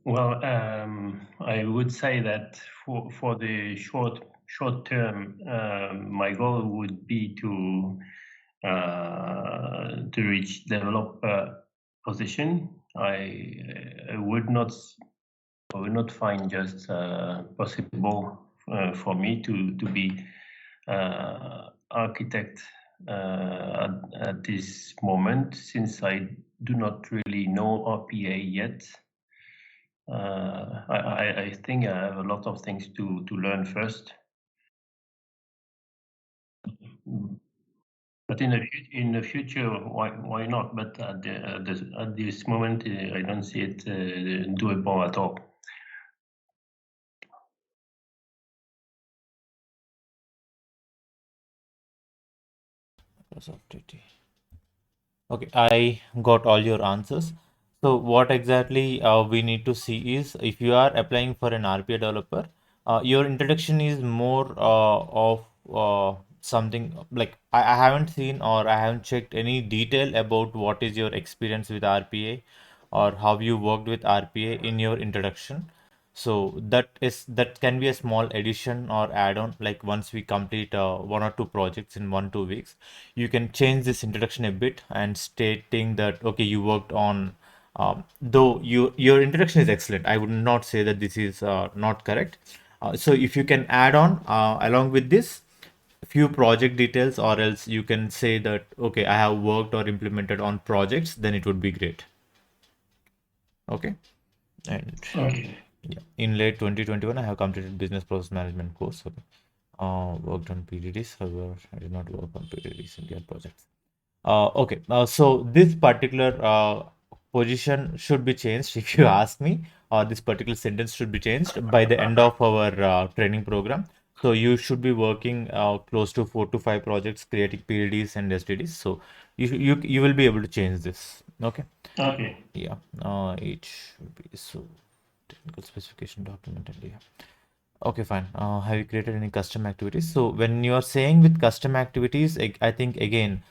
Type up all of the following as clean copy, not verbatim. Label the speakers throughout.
Speaker 1: Well, I would say that for the short term, my goal would be to reach developer position. I would not find just possible for me to be architect at this moment, since I do not really know RPA yet. I think I have a lot of things to learn first. But in the future, why not? But at this moment, I don't see it doable at all.
Speaker 2: Okay, I got all your answers. So what exactly we need to see is if you are applying for an RPA developer, your introduction is more of something like I haven't seen or I haven't checked any detail about what is your experience with RPA or how you worked with RPA in your introduction. So that can be a small addition or add-on. Like once we complete 1 or 2 projects in 1 2 weeks, you can change this introduction a bit and stating that okay, you worked on. Though your introduction is excellent, I would not say that this is not correct. So if you can add on along with this few project details, or else you can say that okay, I have worked or implemented on projects, then it would be great. Okay. And
Speaker 1: Okay.
Speaker 2: yeah, in late 2021, I have completed business process management course. Okay. Worked on PDDs. However, I did not work on PDDs in their projects. Okay. So this particular position should be changed, if you ask me, or this particular sentence should be changed by the end of our training program. So you should be working close to 4 to 5 projects, creating PDDs and SDDs. So you will be able to change this. Okay.
Speaker 1: Okay.
Speaker 2: Yeah. It should be so technical specification document and yeah. Okay, fine. Have you created any custom activities? So when you are saying with custom activities, I think again,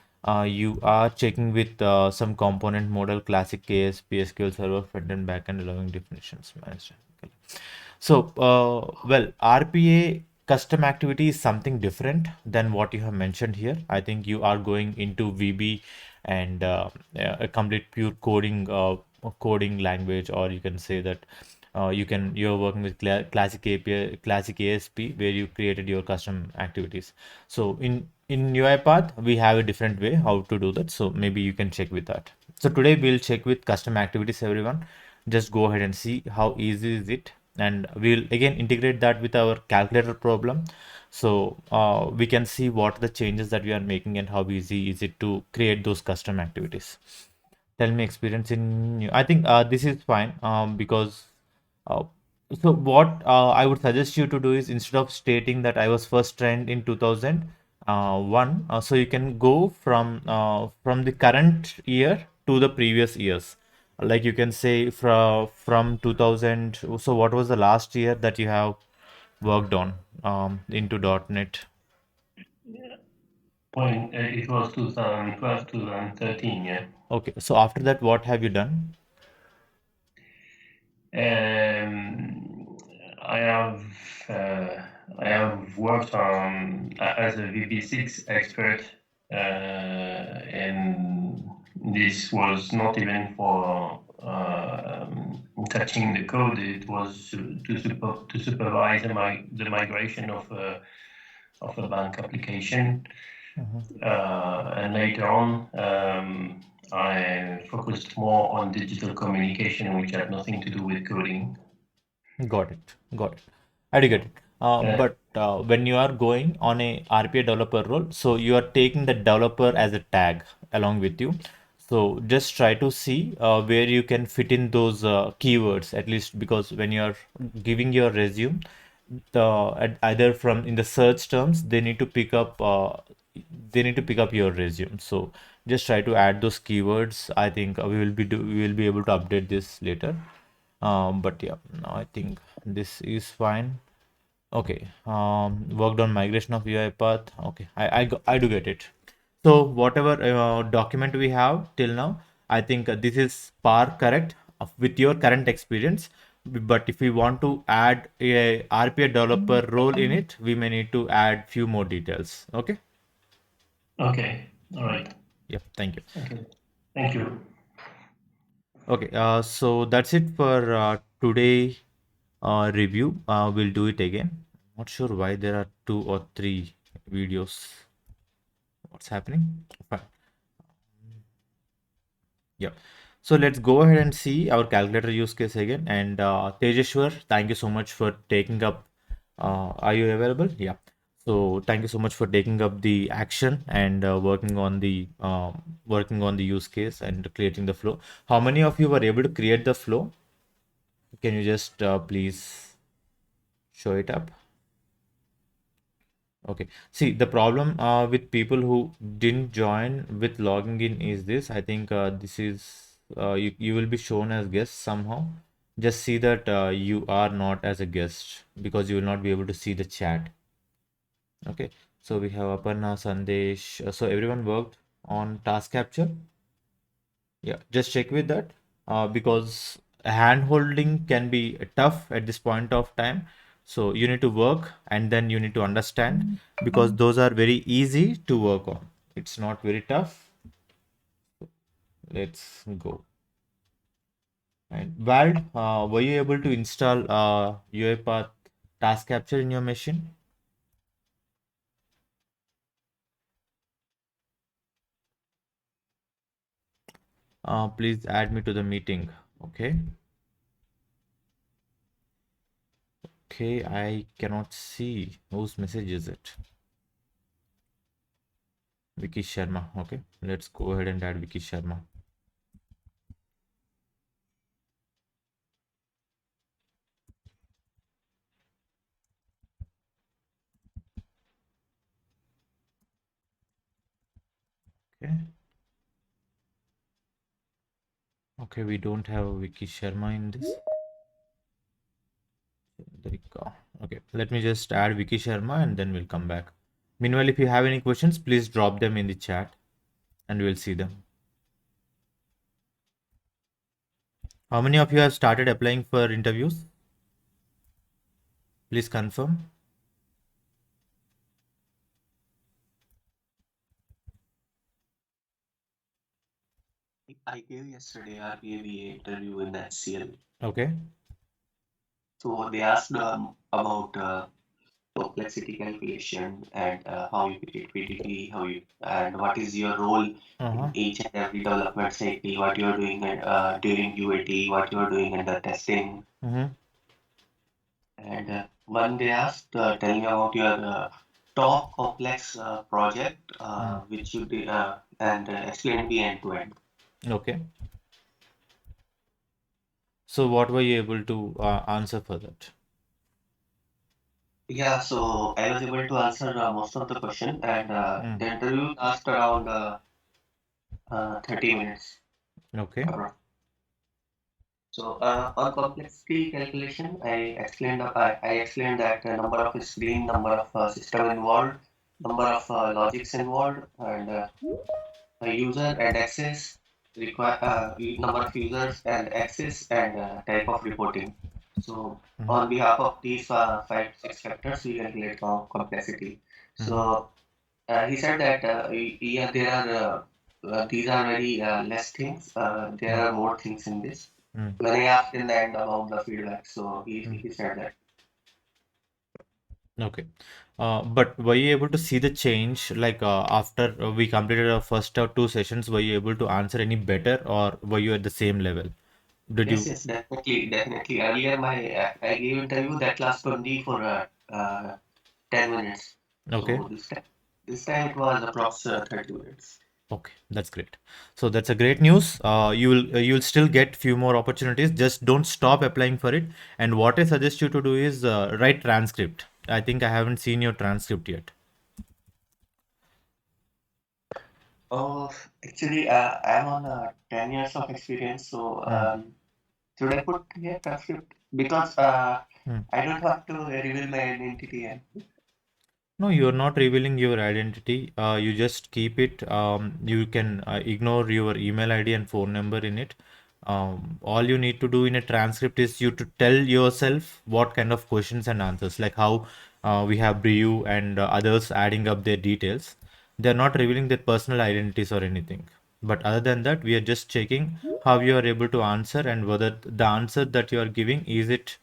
Speaker 2: you are checking with some component model, classic case, PSQL server, front and back end, allowing definitions. Managed. Okay. So, well, RPA custom activity is something different than what you have mentioned here. I think you are going into VB and a complete pure coding language, or you can say that you're working with classic API, classic ASP, where you created your custom activities. So in UiPath, we have a different way how to do that. So maybe you can check with that. So today we'll check with custom activities, everyone. Just go ahead and see how easy is it, and we'll again integrate that with our calculator problem. So we can see what are the changes that we are making and how easy is it to create those custom activities. Tell me experience in. I think this is fine because uh, so what I would suggest you to do is instead of stating that I was first trained in 2001, so you can go from the current year to the previous years. Like you can say from 2000. So what was the last year that you have worked on into .NET?
Speaker 1: When it was 2012, 2013, yeah.
Speaker 2: Okay, so after that, what have you done?
Speaker 1: Um, I have uh, I have worked on as a VB6 expert, and this was not even for touching the code. It was to supervise the migration of a bank application. And later on, I focused more on digital communication, which had nothing to do with coding.
Speaker 2: Got it. Got it. I do get it.
Speaker 1: Uh,
Speaker 2: But when you are going on a RPA developer role, so you are taking the developer as a tag along with you. So just try to see where you can fit in those keywords, at least because when you are giving your resume, either from in the search terms, they need to pick up your resume. So just try to add those keywords. I think we will be able to update this later. But yeah, no, I think this is fine. Okay. Worked on migration of UiPath. Okay, I do get it. So whatever document we have till now, I think this is par correct with your current experience. But if we want to add a RPA developer role in it, we may need to add few more details. Okay.
Speaker 1: Okay. All right.
Speaker 2: Yep. Thank you.
Speaker 1: Okay. Thank you.
Speaker 2: Okay. So that's it for today review. We'll do it again. Not sure why there are 2 or 3 videos. What's happening? Fine. Yeah. So let's go ahead and see our calculator use case again. And Tejeshwar, thank you so much for taking up. Are you available? Yeah. So thank you so much for taking up the action and working on the use case and creating the flow. How many of you were able to create the flow? Can you just please show it up? Okay. See, the problem with people who didn't join with logging in is this. I think this is you will be shown as guest somehow. Just see that you are not as a guest because you will not be able to see the chat. Okay. So we have Aparna, Sandesh. So everyone worked on task capture. Yeah, just check with that because hand holding can be tough at this point of time. So you need to work and then you need to understand because those are very easy to work on. It's not very tough. Let's go. And Vald, were you able to install UiPath task capture in your machine? Please add me to the meeting. Okay. Okay, I cannot see whose message is it. Vicky Sharma. Okay, let's go ahead and add Vicky Sharma. Okay. Okay, we don't have Vicky Sharma in this. There you go. Okay, let me just add Vicky Sharma and then we'll come back. Meanwhile, if you have any questions, please drop them in the chat and we'll see them. How many of you have started applying for interviews? Please confirm.
Speaker 3: I gave yesterday RBA interview in HCL.
Speaker 2: Okay.
Speaker 3: So they asked about complexity calculation and how you create PDT, and what is your role
Speaker 2: Uh-huh.
Speaker 3: in each and every development cycle, what you're doing during UAT, what you're doing in the testing.
Speaker 2: Mm-hmm.
Speaker 3: And when they asked, tell me about your top complex project which you did and explain me end to end.
Speaker 2: Okay. So what were you able to answer for that?
Speaker 3: Yeah, so I was able to answer most of the question, and the interview lasted around 30 minutes.
Speaker 2: Okay.
Speaker 3: So on complexity calculation, I explained that number of screen, number of system involved, number of logics involved, and a user and access number of users and access and type of reporting. So on behalf of these 5 6 factors, we calculate complexity. So he said that yeah, there are these are very less things. There are more things in this. When I asked in the end about the feedback, so he said that.
Speaker 2: Okay. But were you able to see the change like after we completed our first 2 sessions, were you able to answer any better or were you at the same level? Did
Speaker 3: Yes,
Speaker 2: you?
Speaker 3: yes, definitely, definitely. Earlier, my I gave interview that last only for 10 minutes.
Speaker 2: Okay.
Speaker 3: So this time it was approx 30 minutes.
Speaker 2: Okay, that's great. So that's a great news. You'll still get few more opportunities. Just don't stop applying for it. And what I suggest you to do is write transcript. I think I haven't seen your transcript yet.
Speaker 3: Oh, actually, I'm on 10 years of experience, so should I put here transcript? Because
Speaker 2: Hmm.
Speaker 3: I don't want to reveal my identity. And
Speaker 2: No, you're not revealing your identity. You just keep it. You can ignore your email ID and phone number in it. All you need to do in a transcript is you to tell yourself what kind of questions and answers, like how we have Brew and others adding up their details. They're not revealing their personal identities or anything. But other than that, we are just checking how you are able to answer and whether the answer that you are giving is it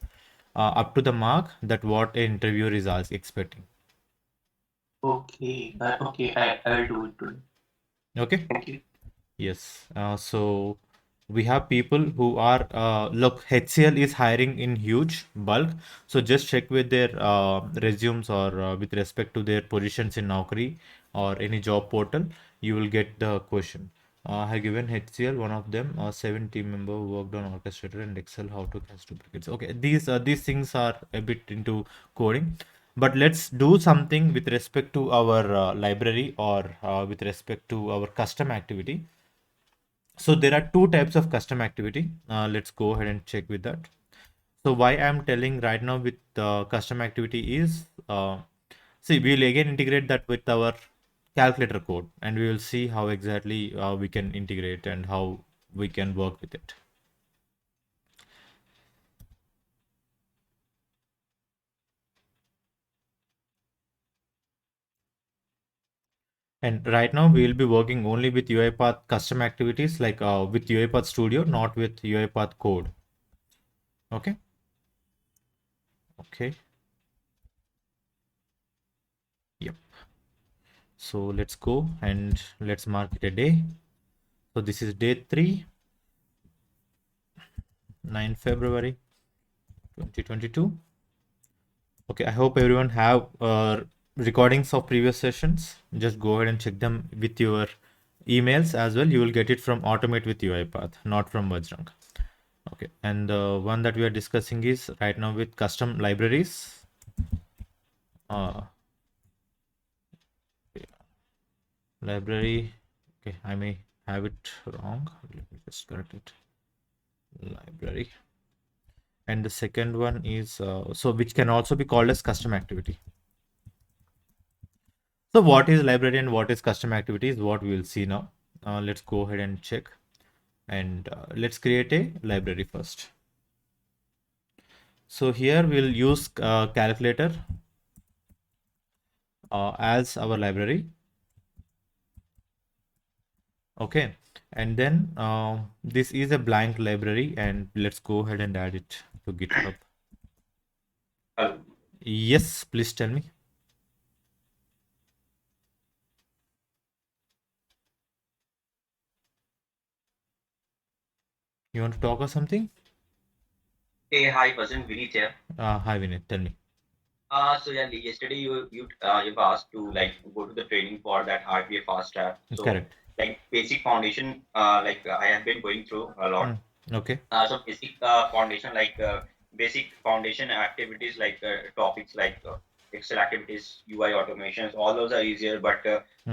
Speaker 2: up to the mark that what an interviewer is expecting.
Speaker 3: Okay. Okay. I will do it today.
Speaker 2: Okay.
Speaker 3: Thank you.
Speaker 2: Yes. So we have people who are look, HCL is hiring in huge bulk. So just check with their resumes or with respect to their positions in Naukri or any job portal, you will get the question. I have given HCL one of them, a 7 team member who worked on orchestrator and Excel how to catch duplicates. Okay, these things are a bit into coding. But let's do something with respect to our library or with respect to our custom activity. So there are two types of custom activity. Let's go ahead and check with that. So why I'm telling right now with custom activity is, see, we'll again integrate that with our calculator code, and we will see how exactly we can integrate and how we can work with it. And right now we will be working only with UiPath custom activities, like with UiPath Studio, not with UiPath code. Okay. Okay. Yep. So let's go and let's mark it a day. So this is day 3, 9 February 2022. Okay, I hope everyone have recordings of previous sessions. Just go ahead and check them with your emails as well. You will get it from Automate with UiPath, not from Vajrang. Okay, and the one that we are discussing is right now with custom libraries. Library, okay, I may have it wrong. Let me just correct it. Library. And the second one is, so which can also be called as custom activity. So what is library and what is custom activity is what we will see now. Let's go ahead and check, and let's create a library first. So here we'll use calculator as our library. Okay, and then this is a blank library, and let's go ahead and add it to GitHub. Yes, please tell me. You want to talk or something?
Speaker 4: Hey, hi, Vasan, Vinit here.
Speaker 2: Hi Vinay, tell me.
Speaker 4: So yeah, yesterday you've asked to like go to the training for that RPA fast track. So
Speaker 2: Correct.
Speaker 4: like basic foundation, I have been going through a lot.
Speaker 2: Okay.
Speaker 4: So basic foundation, basic foundation activities like topics like Excel activities, UI automations, all those are easier. But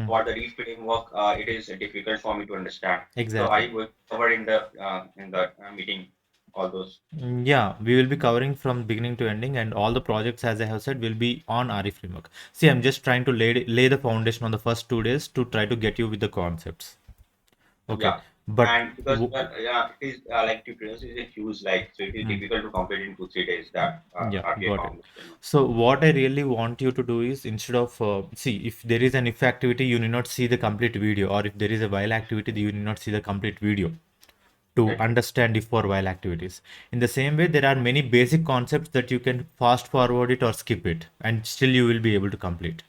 Speaker 4: for the refitting work, it is difficult for me to understand.
Speaker 2: Exactly.
Speaker 4: So I will cover in the meeting all those.
Speaker 2: Yeah, we will be covering from beginning to ending, and all the projects, as I have said, will be on RE framework. See, I'm just trying to lay the foundation on the first 2 days to try to get you with the concepts. Okay.
Speaker 4: Yeah.
Speaker 2: But
Speaker 4: And because yeah, it is like tutorials is a huge so it is difficult to complete in 2-3 days that
Speaker 2: yeah,
Speaker 4: RPA
Speaker 2: got it.
Speaker 4: foundation.
Speaker 2: So what I really want you to do is, instead of see, if there is an if activity, you need not see the complete video, or if there is a while activity, you need not see the complete video to
Speaker 4: Right.
Speaker 2: understand if or while activities. In the same way, there are many basic concepts that you can fast forward it or skip it, and still you will be able to complete.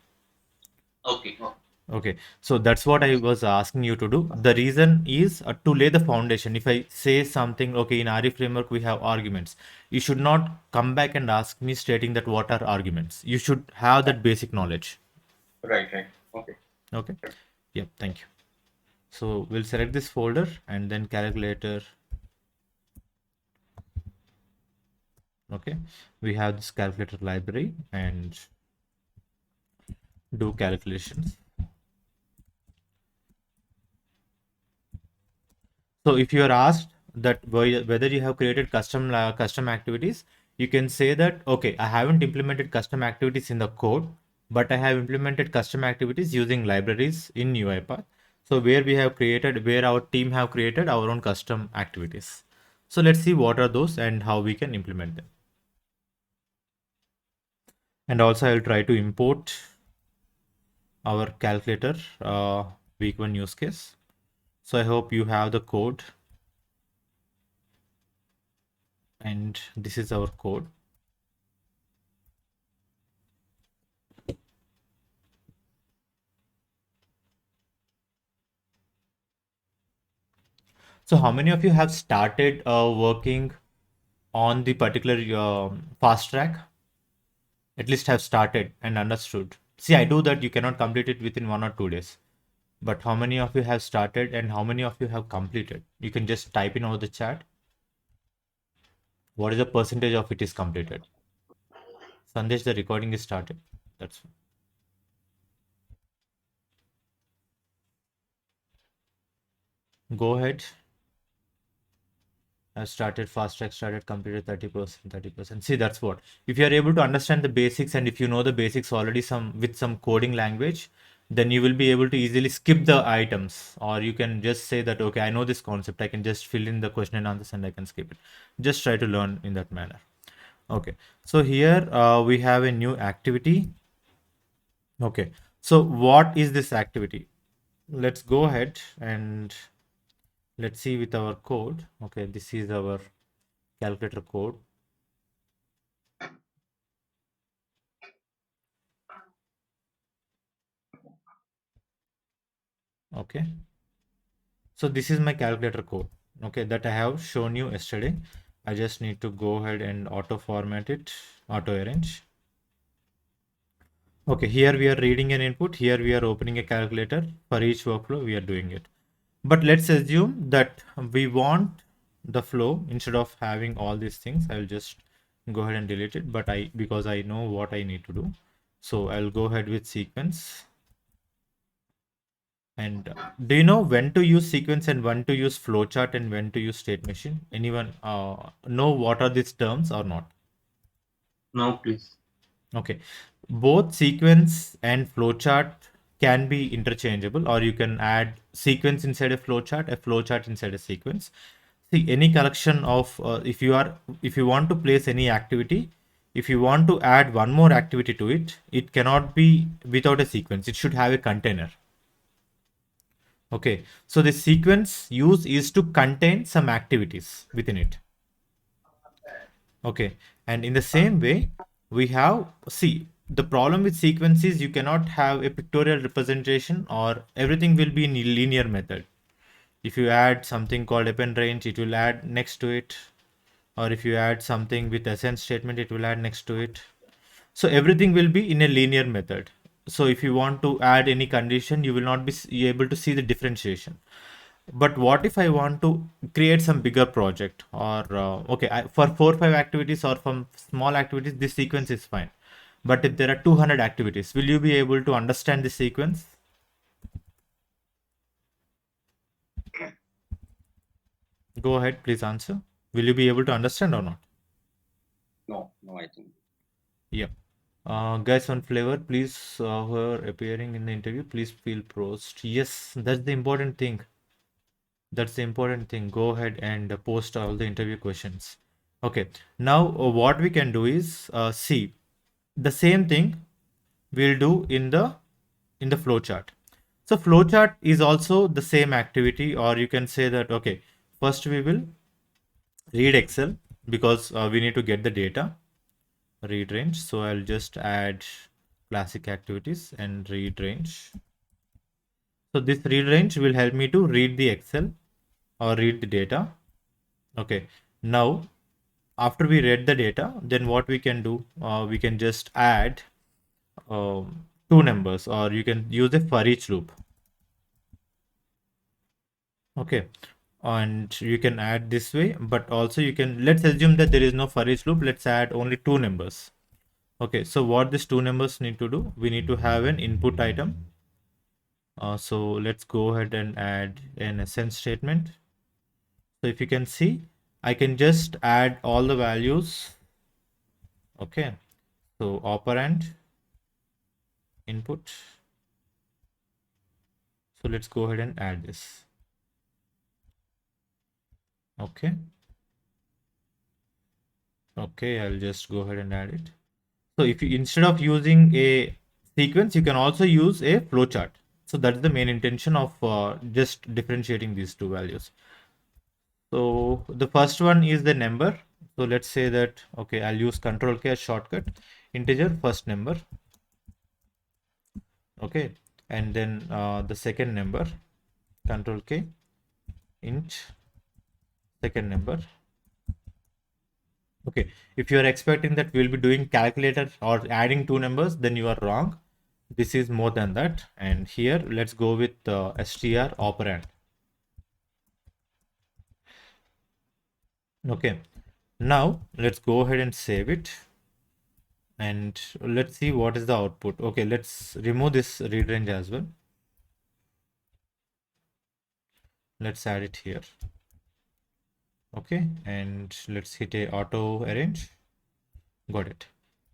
Speaker 4: Okay.
Speaker 2: Okay, so that's what I was asking you to do. The reason is to lay the foundation. If I say something, okay, in RE framework we have arguments, you should not come back and ask me stating that what are arguments. You should have that basic knowledge.
Speaker 4: Right. Okay.
Speaker 2: Okay. Yep. Thank you. So we'll select this folder and then calculator. Okay, we have this calculator library and do calculations. So if you are asked that whether you have created custom activities, you can say that, okay, I haven't implemented custom activities in the code, but I have implemented custom activities using libraries in UiPath. So where our team have created our own custom activities. So let's see what are those and how we can implement them. And also I will try to import our calculator week 1 use case. So I hope you have the code, and this is our code. So how many of you have started working on the particular fast track? At least have started and understood. See, I do that you cannot complete it within 1 or 2 days. But how many of you have started and how many of you have completed? You can just type in over the chat. What is the percentage of it is completed? Sandesh, the recording is started. That's go ahead. I started fast track, started completed 30%, 30%. See, that's what. If you are able to understand the basics and if you know the basics already with some coding language, then you will be able to easily skip the items, or you can just say that, okay, I know this concept. I can just fill in the question and answers and I can skip it. Just try to learn in that manner. Okay. So here we have a new activity. Okay. So what is this activity? Let's go ahead and let's see with our code. Okay. This is our calculator code. Okay, so this is my calculator code, okay, that I have shown you yesterday. I just need to go ahead and auto format it, auto arrange. Okay, here we are reading an input, here we are opening a calculator. For each workflow we are doing it, but let's assume that we want the flow. Instead of having all these things, I will just go ahead and delete it, but because I know what I need to do, so I'll go ahead with sequence. And do you know when to use sequence and when to use flowchart and when to use state machine? Anyone know what are these terms or not?
Speaker 3: No, please.
Speaker 2: Okay. Both sequence and flowchart can be interchangeable, or you can add sequence inside a flowchart inside a sequence. See, any collection of if you want to place any activity, if you want to add one more activity to it, it cannot be without a sequence. It should have a container. Okay, so the sequence use is to contain some activities within it. Okay, and in the same way, we have, see, the problem with sequence is you cannot have a pictorial representation, or everything will be in a linear method. If you add something called append range, it will add next to it, or if you add something with essence statement, it will add next to it. So everything will be in a linear method. So if you want to add any condition, you will not be able to see the differentiation. But what if I want to create some bigger project, or okay, for 4 or 5 activities or from small activities, this sequence is fine. But if there are 200 activities, will you be able to understand the sequence? Go ahead, please answer. Will you be able to understand or not?
Speaker 4: No, I think.
Speaker 2: Yeah. Guys on Flavor, please, who are appearing in the interview, please feel post. Yes, that's the important thing. That's the important thing. Go ahead and post all the interview questions. Okay. Now, what we can do is see the same thing we'll do in the flowchart. So flowchart is also the same activity, or you can say that, okay, first we will read Excel, because we need to get the data. Read range. So I'll just add classic activities and read range. So this read range will help me to read the Excel or read the data. Okay. Now, after we read the data, then what we can do, we can just add two numbers, or you can use a for each loop. Okay, and you can add this way, but also you can, let's assume that there is no for each loop. Let's add only two numbers. Okay, so what these two numbers need to do, we need to have an input item. So let's go ahead and add an essence statement. So if you can see, I can just add all the values. Okay, so operand input. So let's go ahead and add this. Okay, Okay, I'll just go ahead and add it. So if you, instead of using a sequence, you can also use a flowchart. So that's the main intention of just differentiating these two values. So the first one is the number. So let's say that, okay, I'll use Control K as shortcut, integer first number. Okay, and then the second number, Control K, int second number. Okay, if you are expecting that we'll be doing calculator or adding two numbers, then you are wrong. This is more than that. And here, let's go with str operand. Okay, now let's go ahead and save it. And let's see what is the output. Okay, let's remove this read range as well. Let's add it here. Okay, and let's hit a auto arrange. Got it.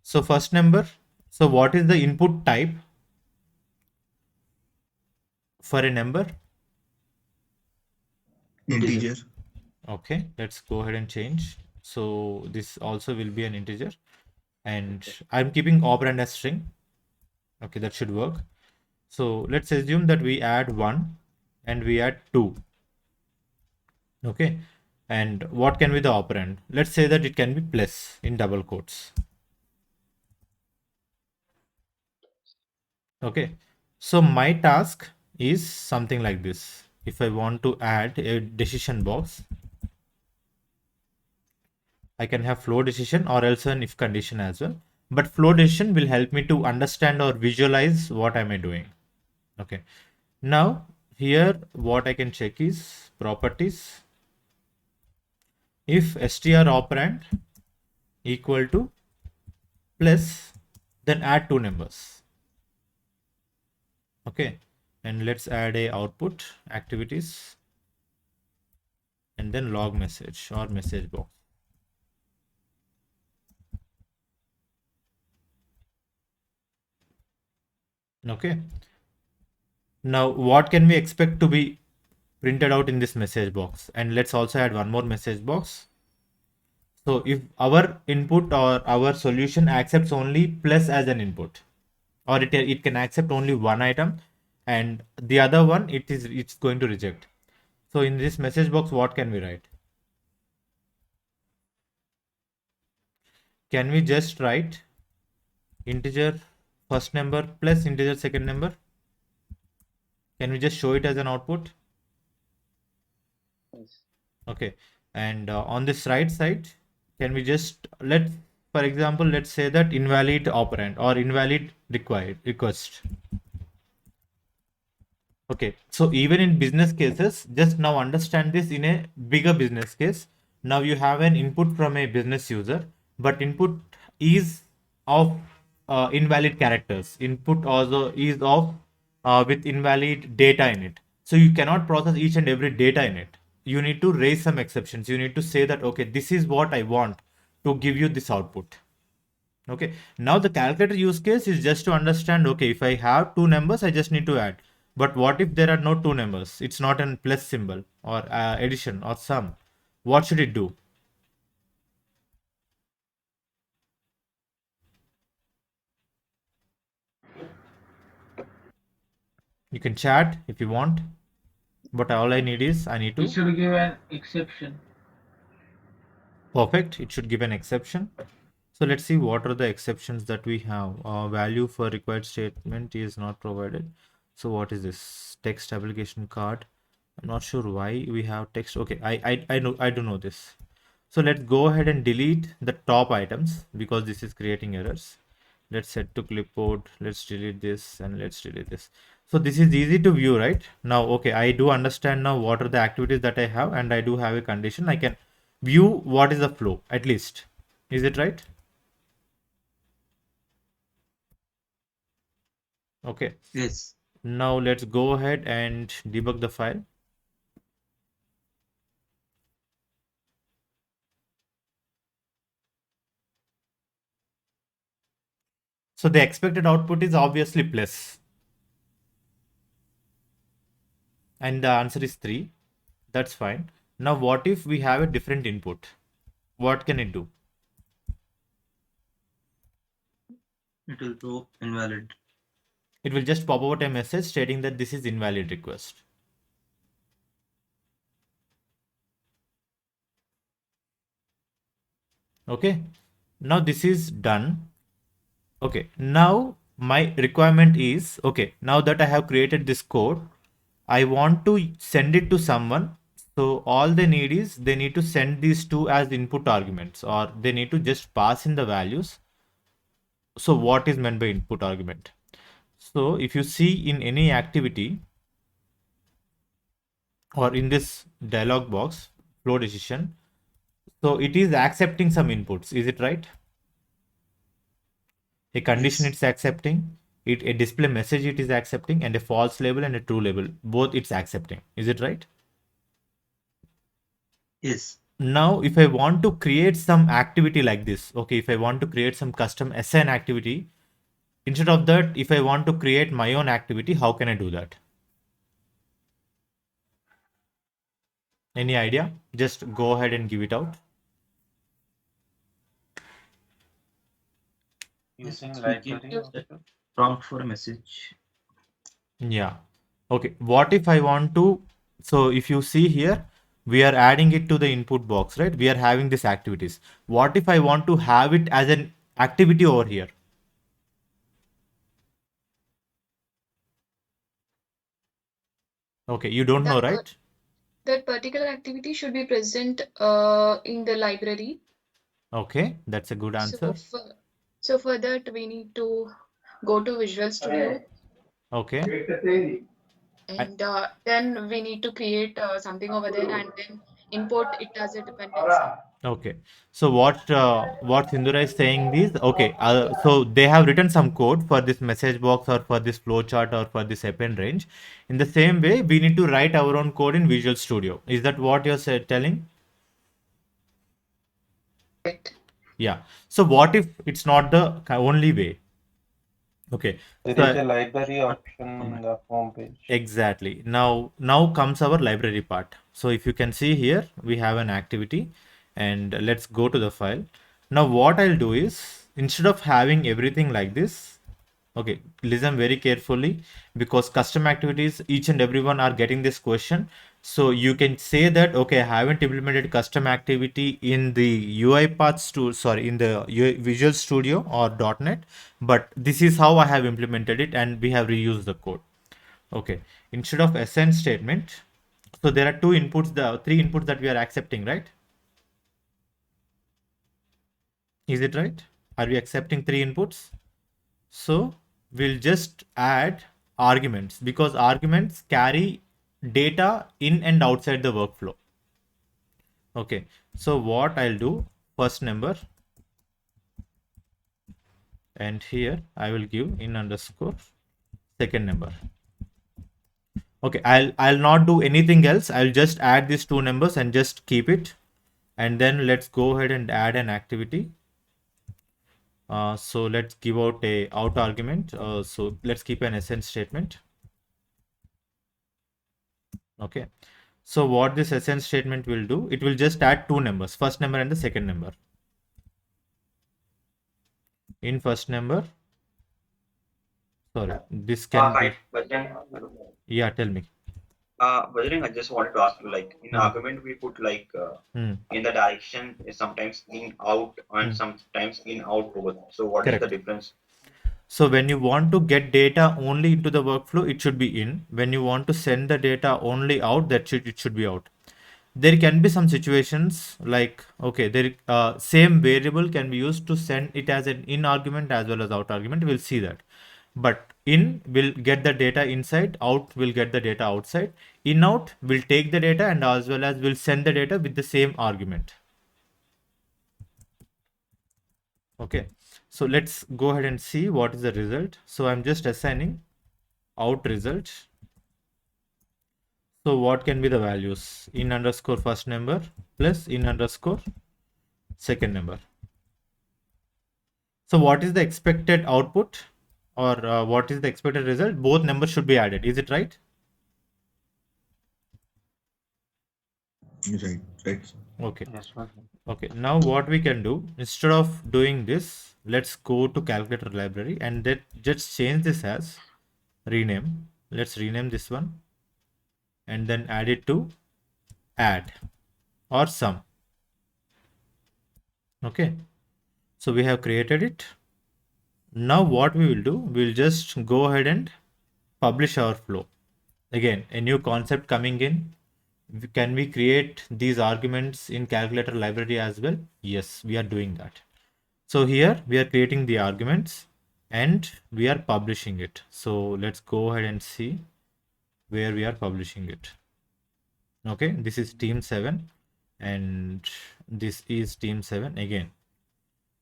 Speaker 2: So first number. So what is the input type for a number?
Speaker 5: Integer.
Speaker 2: Okay, let's go ahead and change. So this also will be an integer, and I'm keeping operand as string. Okay, that should work. So let's assume that we add 1 and we add 2. Okay, and what can be the operand? Let's say that it can be plus in double quotes. Okay, so my task is something like this. If I want to add a decision box, I can have flow decision or else an if condition as well. But flow decision will help me to understand or visualize what am I doing. Okay, now here what I can check is properties. If str operand equal to plus, then add two numbers. Okay, and let's add a output activities and then log message or message box. Okay, now what can we expect to be printed out in this message box? And let's also add one more message box. So if our input or our solution accepts only plus as an input, or it can accept only one item and the other one it's going to reject. So in this message box, what can we write? Can we just write integer first number plus integer second number? Can we just show it as an output?
Speaker 3: Yes.
Speaker 2: Okay, and on this right side, can we just for example, let's say that invalid operand or invalid request. Okay, so even in business cases, just now understand this in a bigger business case. Now you have an input from a business user, but input is of invalid characters. Input also is of with invalid data in it. So you cannot process each and every data in it. You need to raise some exceptions. You need to say that, okay, this is what I want to give you this output. Okay, now the calculator use case is just to understand, okay, if I have two numbers, I just need to add. But what if there are no two numbers? It's not a plus symbol or addition or sum. What should it do? You can chat if you want, but all I need is I need
Speaker 6: It
Speaker 2: to.
Speaker 6: should give an exception.
Speaker 2: Perfect. It should give an exception. So let's see what are the exceptions that we have. Value for required statement is not provided. So what is this? Text application card. I'm not sure why we have text. Okay, I do know this. So let's go ahead and delete the top items because this is creating errors. Let's set to clipboard. Let's delete this and let's delete this. So this is easy to view, right? Now, okay, I do understand now what are the activities that I have, and I do have a condition. I can view what is the flow at least. Is it right? Okay.
Speaker 5: Yes.
Speaker 2: Now let's go ahead and debug the file. So the expected output is obviously plus. And the answer is 3. That's fine. Now what if we have a different input? What can it do?
Speaker 5: It will throw invalid.
Speaker 2: It will just pop out a message stating that this is invalid request. Okay, now this is done. Okay, now my requirement is, okay, now that I have created this code, I want to send it to someone. So all they need is they need to send these two as input arguments, or they need to just pass in the values. So what is meant by input argument? So if you see in any activity or in this dialog box, flow decision, so it is accepting some inputs. Is it right? A condition
Speaker 5: Yes.
Speaker 2: it's accepting, a display message it is accepting, and a false label and a true label, both it's accepting. Is it right?
Speaker 5: Yes.
Speaker 2: Now if I want to create some activity like this, okay, if I want to create some custom assign activity, instead of that, if I want to create my own activity, how can I do that? Any idea? Just go ahead and give it out.
Speaker 1: Using
Speaker 5: We give
Speaker 1: library option.
Speaker 5: prompt for a message.
Speaker 2: Yeah. Okay. What if I want to? So if you see here, we are adding it to the input box, right? We are having these activities. What if I want to have it as an activity over here? Okay, you don't know, right?
Speaker 7: That particular activity should be present in the library.
Speaker 2: Okay, that's a good answer.
Speaker 7: So for that, we need to go to Visual Studio.
Speaker 2: Okay.
Speaker 7: And then we need to create something over there and then import it as a dependency.
Speaker 2: Okay. So what Sindhura is saying is, okay, so they have written some code for this message box or for this flowchart or for this append range. In the same way, we need to write our own code in Visual Studio. Is that what you're telling?
Speaker 7: Right.
Speaker 2: Yeah. So what if it's not the only way? Okay.
Speaker 1: There
Speaker 2: So
Speaker 1: is a library option in the home page.
Speaker 2: exactly. Now comes our library part. So if you can see here, we have an activity, and let's go to the file. Now what I'll do is, instead of having everything like this, okay, listen very carefully, because custom activities, each and everyone are getting this question. So you can say that, okay, I haven't implemented custom activity in the UiPath Studio, sorry, in the Visual Studio or .NET, but this is how I have implemented it, and we have reused the code. Okay, instead of assign statement, so there are two inputs, the three inputs that we are accepting, right? Is it right? Are we accepting three inputs? So we'll just add arguments, because arguments carry data in and outside the workflow. Okay, so what I'll do, first number, and here I will give in underscore second number. Okay, I'll not do anything else. I'll just add these two numbers and just keep it. And then let's go ahead and add an activity. So let's give out a out argument. So let's keep an assign statement. Okay. So what this assign statement will do, it will just add two numbers, first number and the second number. In first number, sorry, this can
Speaker 4: Hi,
Speaker 2: be,
Speaker 4: Bajrang.
Speaker 2: yeah, tell me.
Speaker 4: Bajrang, I just wanted to ask you, like in argument, we put like in the direction is sometimes in out and sometimes in out both. So what is the difference?
Speaker 2: So when you want to get data only into the workflow, it should be in. When you want to send the data only out, it should be out. There can be some situations like, okay, there same variable can be used to send it as an in argument as well as out argument. We'll see that. But in will get the data inside, out will get the data outside. In out will take the data and as well as will send the data with the same argument. Okay, so let's go ahead and see what is the result. So I'm just assigning out result. So what can be the values? In underscore first number plus in underscore second number. So what is the expected output, or what is the expected result? Both numbers should be added. Is it right?
Speaker 8: Right, right.
Speaker 2: Okay.
Speaker 3: Yes, sir.
Speaker 2: Okay. Now what we can do, instead of doing this, let's go to calculator library and then just change this as rename. Let's rename this one and then add it to add or sum. Okay. So we have created it. Now what we will do, we'll just go ahead and publish our flow. Again, a new concept coming in. Can we create these arguments in calculator library as well? Yes, we are doing that. So here we are creating the arguments and we are publishing it. So let's go ahead and see where we are publishing it. Okay, this is team 7 and this is team 7 again.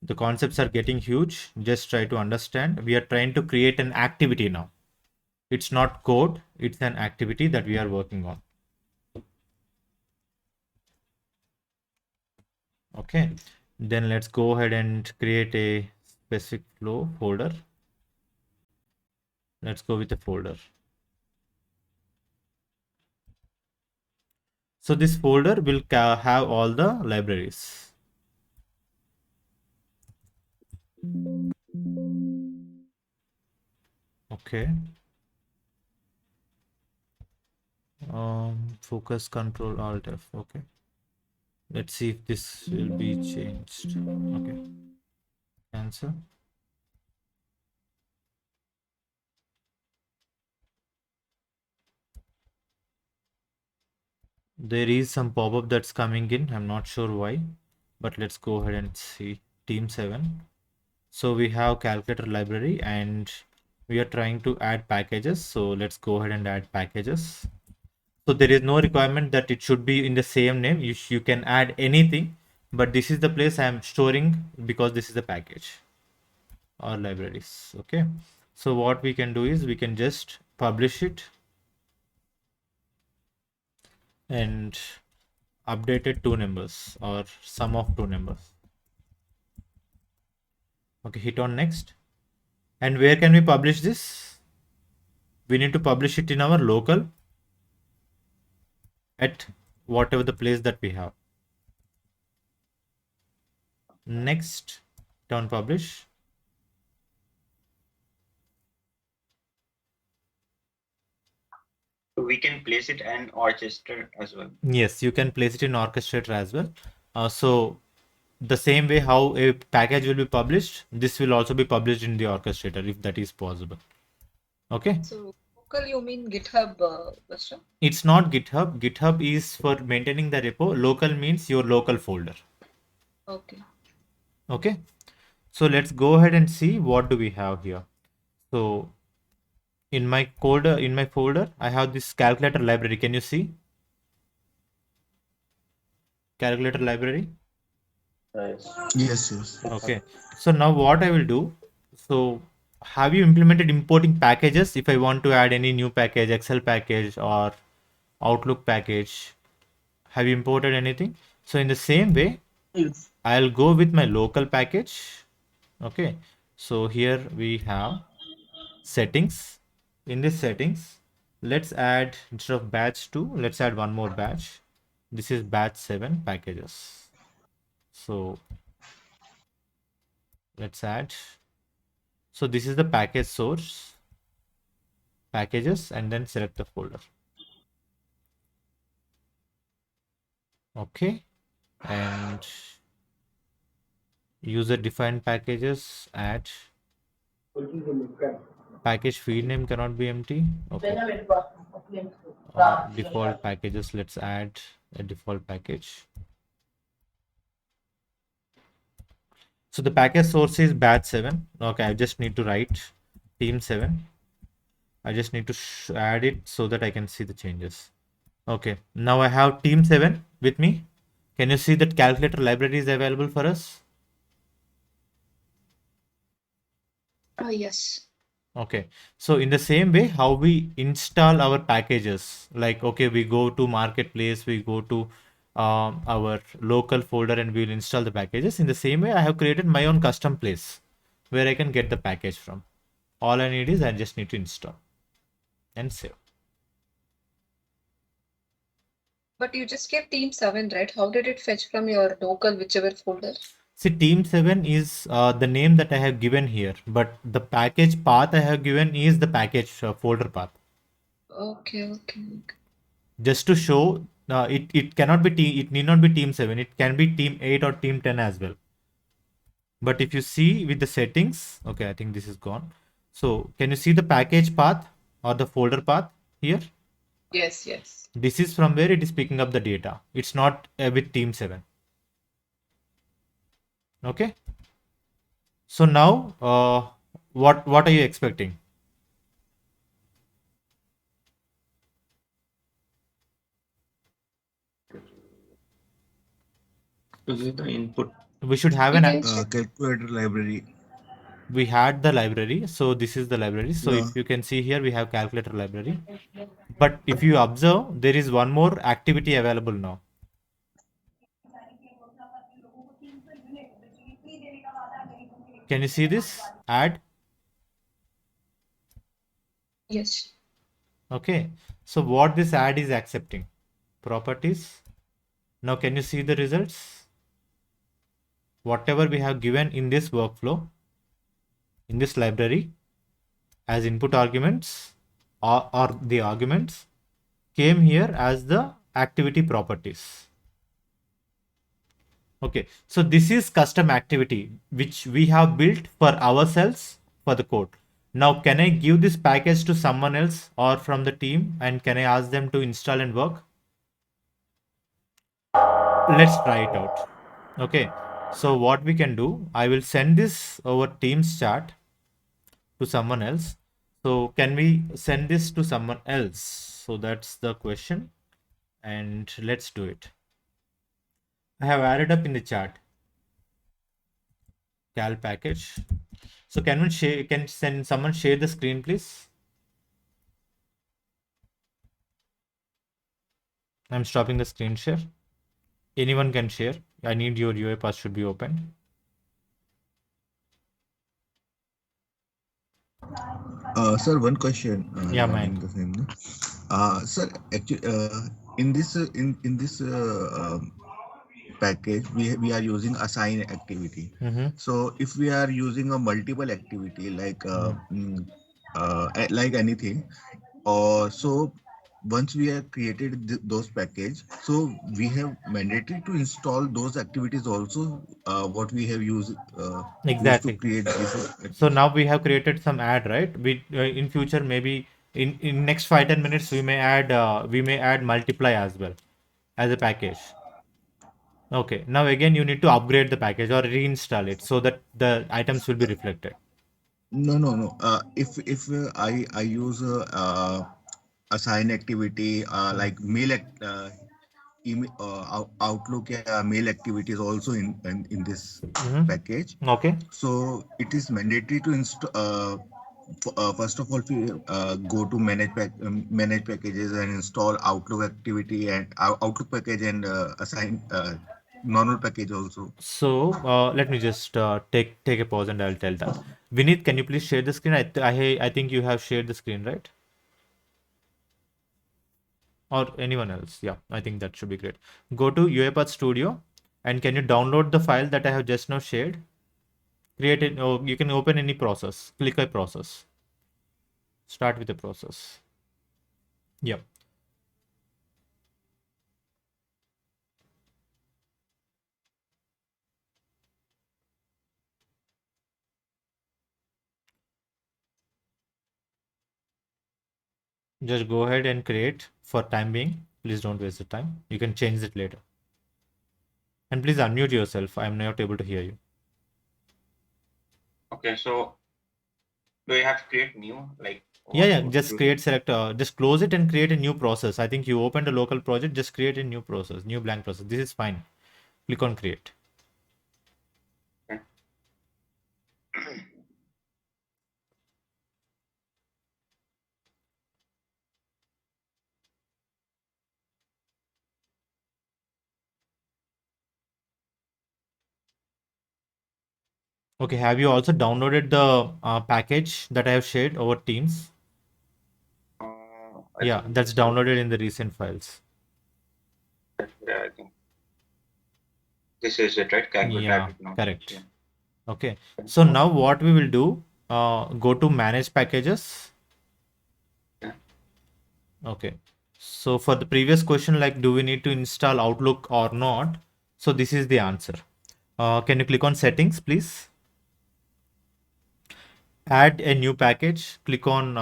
Speaker 2: The concepts are getting huge. Just try to understand. We are trying to create an activity now. It's not code, it's an activity that we are working on. Okay, then let's go ahead and create a specific flow folder. Let's go with a folder. So this folder will have all the libraries. Okay. Focus control alt F. Okay. Let's see if this will be changed. Okay. Cancel. There is some pop-up that's coming in. I'm not sure why, but let's go ahead and see team 7. So we have calculator library and we are trying to add packages. So let's go ahead and add packages. So there is no requirement that it should be in the same name. You can add anything, but this is the place I am storing because this is the package or libraries. Okay. So what we can do is we can just publish it and update it 2 numbers or sum of 2 numbers. Okay, hit on next. And where can we publish this? We need to publish it in our local at whatever the place that we have. Next, turn publish.
Speaker 4: We can place it and orchestra as well.
Speaker 2: Yes, you can place it in orchestrator as well. So the same way how a package will be published, this will also be published in the orchestrator if that is possible. Okay.
Speaker 9: So local, you mean GitHub, Buster?
Speaker 2: It's not GitHub. GitHub is for maintaining the repo. Local means your local folder.
Speaker 9: Okay.
Speaker 2: Okay. So let's go ahead and see what do we have here. So in my folder, I have this calculator library. Can you see? Calculator library.
Speaker 8: Yes.
Speaker 2: Okay. So now what I will do. So have you implemented importing packages? If I want to add any new package, Excel package or Outlook package, have you imported anything? So in the same way,
Speaker 5: Yes.
Speaker 2: I'll go with my local package. Okay. So here we have settings. In this settings, let's add, instead of batch 2, let's add one more batch. This is batch 7 packages. So let's add. So this is the package source, packages, and then select the folder. Okay. And user defined packages, add. Package feed name cannot be empty. Okay. Default packages, let's add a default package. So the package source is batch 7. Okay, I just need to write team 7. I just need to add it so that I can see the changes. Okay, now I have team 7 with me. Can you see that calculator library is available for us?
Speaker 7: Yes.
Speaker 2: Okay, so in the same way, how we install our packages, like, okay, we go to marketplace, we go to our local folder and we'll install the packages. In the same way, I have created my own custom place where I can get the package from. All I need is I just need to install and save.
Speaker 9: But you just gave team 7, right? How did it fetch from your local, whichever folder?
Speaker 2: See, team 7 is the name that I have given here, but the package path I have given is the package folder path.
Speaker 9: Okay, okay.
Speaker 2: Just to show it cannot be it need not be team 7, it can be team 8 or team 10 as well. But if you see with the settings, okay, I think this is gone. So can you see the package path or the folder path here?
Speaker 9: Yes, yes.
Speaker 2: This is from where it is picking up the data. It's not with team 7. Okay. So now what are you expecting?
Speaker 5: To give the input.
Speaker 2: We should have
Speaker 7: You
Speaker 2: an
Speaker 7: can check.
Speaker 8: Calculator library.
Speaker 2: we had the library, so this is the library. So
Speaker 8: Yeah.
Speaker 2: if you can see here, we have calculator library. But if you observe, there is one more activity available now. Can you see this? Add.
Speaker 9: Yes.
Speaker 2: Okay. So what this add is accepting? Properties. Now can you see the results? Whatever we have given in this workflow, in this library, as input arguments or the arguments came here as the activity properties. Okay, so this is custom activity which we have built for ourselves for the code. Now, can I give this package to someone else or from the team and can I ask them to install and work? Let's try it out. Okay, so what we can do, I will send this over Teams chat to someone else. So can we send this to someone else? So that's the question and let's do it. I have added up in the chat cal package. So can someone share the screen, please? I'm stopping the screen share. Anyone can share. I need your UiPath should be open.
Speaker 8: Sir, one question.
Speaker 2: Yeah,
Speaker 8: Regarding
Speaker 2: man.
Speaker 8: the same. Sir, actually, in this package, we are using assign activity. So if we are using a multiple activity like anything, or so once we have created those package, so we have mandatory to install those activities also. What we have used
Speaker 2: Exactly.
Speaker 8: to create this.
Speaker 2: So now we have created some ad, right? We in future maybe in next 5-10 minutes we may add multiply as well as a package. Okay. Now again you need to upgrade the package or reinstall it so that the items will be reflected.
Speaker 8: No. If I use assign activity like email, Outlook mail activities also in this package.
Speaker 2: Okay.
Speaker 8: So it is mandatory to install. First of all, go to manage packages and install Outlook activity and Outlook package and assign normal package also.
Speaker 2: So let me just take a pause and I'll tell that. Vineet, can you please share the screen? I think you have shared the screen, right? Or anyone else? Yeah, I think that should be great. Go to UiPath Studio and can you download the file that I have just now shared? Create it. Oh, you can open any process. Click a process. Start with the process. Yep. Just go ahead and create for time being. Please don't waste the time. You can change it later. And please unmute yourself. I'm not able to hear you.
Speaker 4: Okay, so do you have to create new
Speaker 2: Yeah. Just create just close it and create a new process. I think you opened a local project. Just create a new process, new blank process. This is fine. Click on create.
Speaker 4: Okay.
Speaker 2: Okay, have you also downloaded the package that I have shared over Teams?
Speaker 4: I
Speaker 2: Yeah,
Speaker 4: think
Speaker 2: that's
Speaker 4: so.
Speaker 2: downloaded in the recent files.
Speaker 4: Yeah, I think this is it, right? Calculate
Speaker 2: Yeah,
Speaker 4: attribute now.
Speaker 2: correct.
Speaker 4: Yeah.
Speaker 2: Okay. So now what we will do, go to manage packages.
Speaker 4: Yeah.
Speaker 2: Okay. So for the previous question, like, do we need to install Outlook or not? So this is the answer. Can you click on settings, please? Add a new package. Click on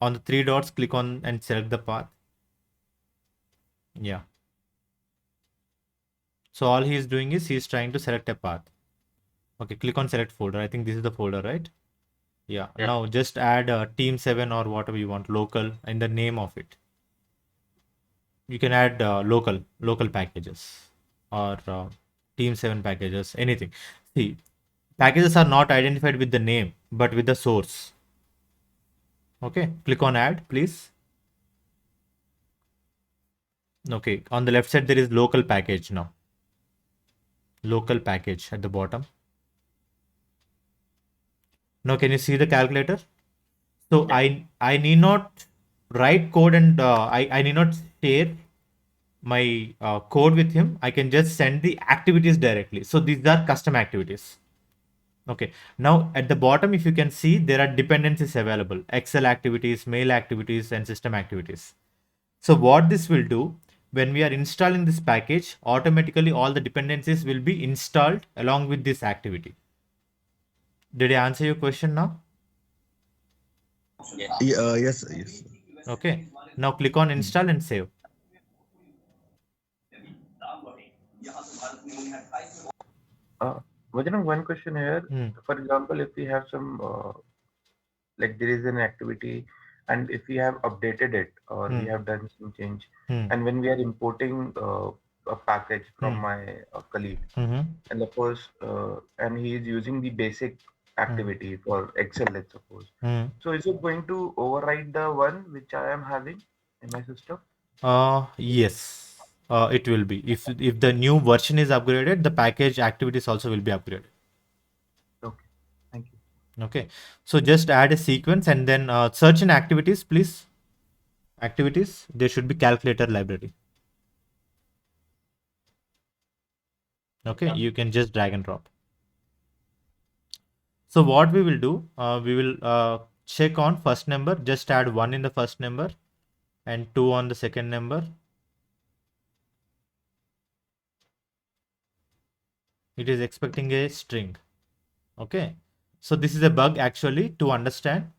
Speaker 2: the three dots, click on and select the path. Yeah. So all he is doing is he is trying to select a path. Okay, click on select folder. I think this is the folder, right? Yeah.
Speaker 4: Yeah.
Speaker 2: Now just add team 7 or whatever you want, local, in the name of it. You can add local packages or team 7 packages, anything. See, packages are not identified with the name, but with the source. Okay, click on add, please. Okay, on the left side, there is local package now. Local package at the bottom. Now, can you see the calculator? So I need not write code and I need not share my code with him. I can just send the activities directly. So these are custom activities. Okay. Now at the bottom, if you can see, there are dependencies available: Excel activities, mail activities, and system activities. So what this will do, when we are installing this package, automatically all the dependencies will be installed along with this activity. Did I answer your question now?
Speaker 4: Yes.
Speaker 8: Yes, yes.
Speaker 2: Okay. Now click on install and save.
Speaker 10: Vajan, one question here.
Speaker 2: Hmm.
Speaker 10: For example, if we have some like there is an activity, and if we have updated it or we have done some change, and when we are importing a package from my colleague, and suppose and he is using the basic activity for Excel, let's suppose. So is it going to override the one which I am having in my system?
Speaker 2: Yes. It will be. If the new version is upgraded, the package activities also will be upgraded.
Speaker 10: Okay, thank you.
Speaker 2: Okay. So just add a sequence and then search in activities, please. Activities, there should be calculator library. Okay, you can just drag and drop. So what we will do, we will check on first number, just add 1 in the first number and 2 on the second number. It is expecting a string. Okay. So this is a bug actually to understand.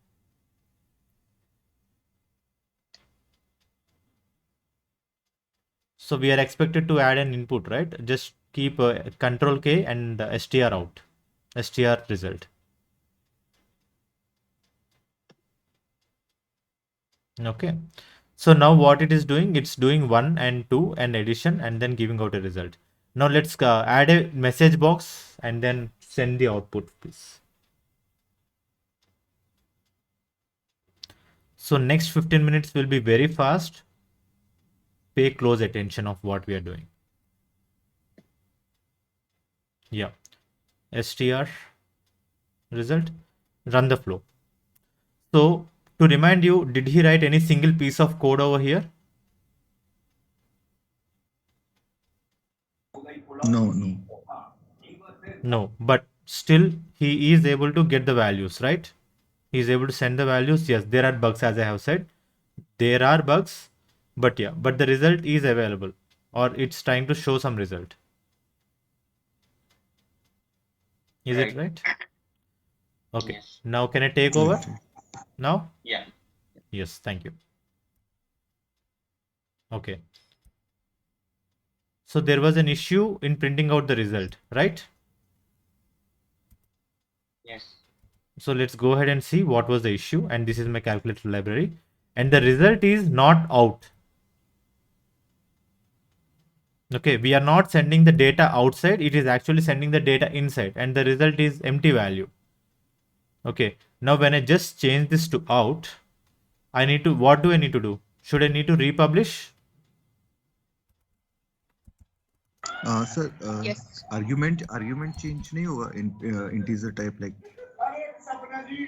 Speaker 2: So we are expected to add an input, right? Just keep control K and str out, str result. Okay. So now what it is doing, it's doing 1 and 2 and addition and then giving out a result. Now let's add a message box and then send the output, please. So next 15 minutes will be very fast. Pay close attention of what we are doing. Yeah. str result, run the flow. So to remind you, did he write any single piece of code over here?
Speaker 8: No, no.
Speaker 2: No, but still he is able to get the values, right? He is able to send the values. Yes, there are bugs, as I have said. There are bugs, but yeah, but the result is available, or it's trying to show some result. Is it right? Okay.
Speaker 4: Yes.
Speaker 2: Now can I take over? Now?
Speaker 4: Yeah.
Speaker 2: Yes, thank you. Okay. So there was an issue in printing out the result, right?
Speaker 4: Yes.
Speaker 2: So let's go ahead and see what was the issue. And this is my calculator library. And the result is not out. Okay, we are not sending the data outside. It is actually sending the data inside. And the result is empty value. Okay, now when I just change this to out, what do I need to do? Should I need to republish?
Speaker 8: Sir,
Speaker 7: Yes.
Speaker 8: argument change नहीं होगा in integer type like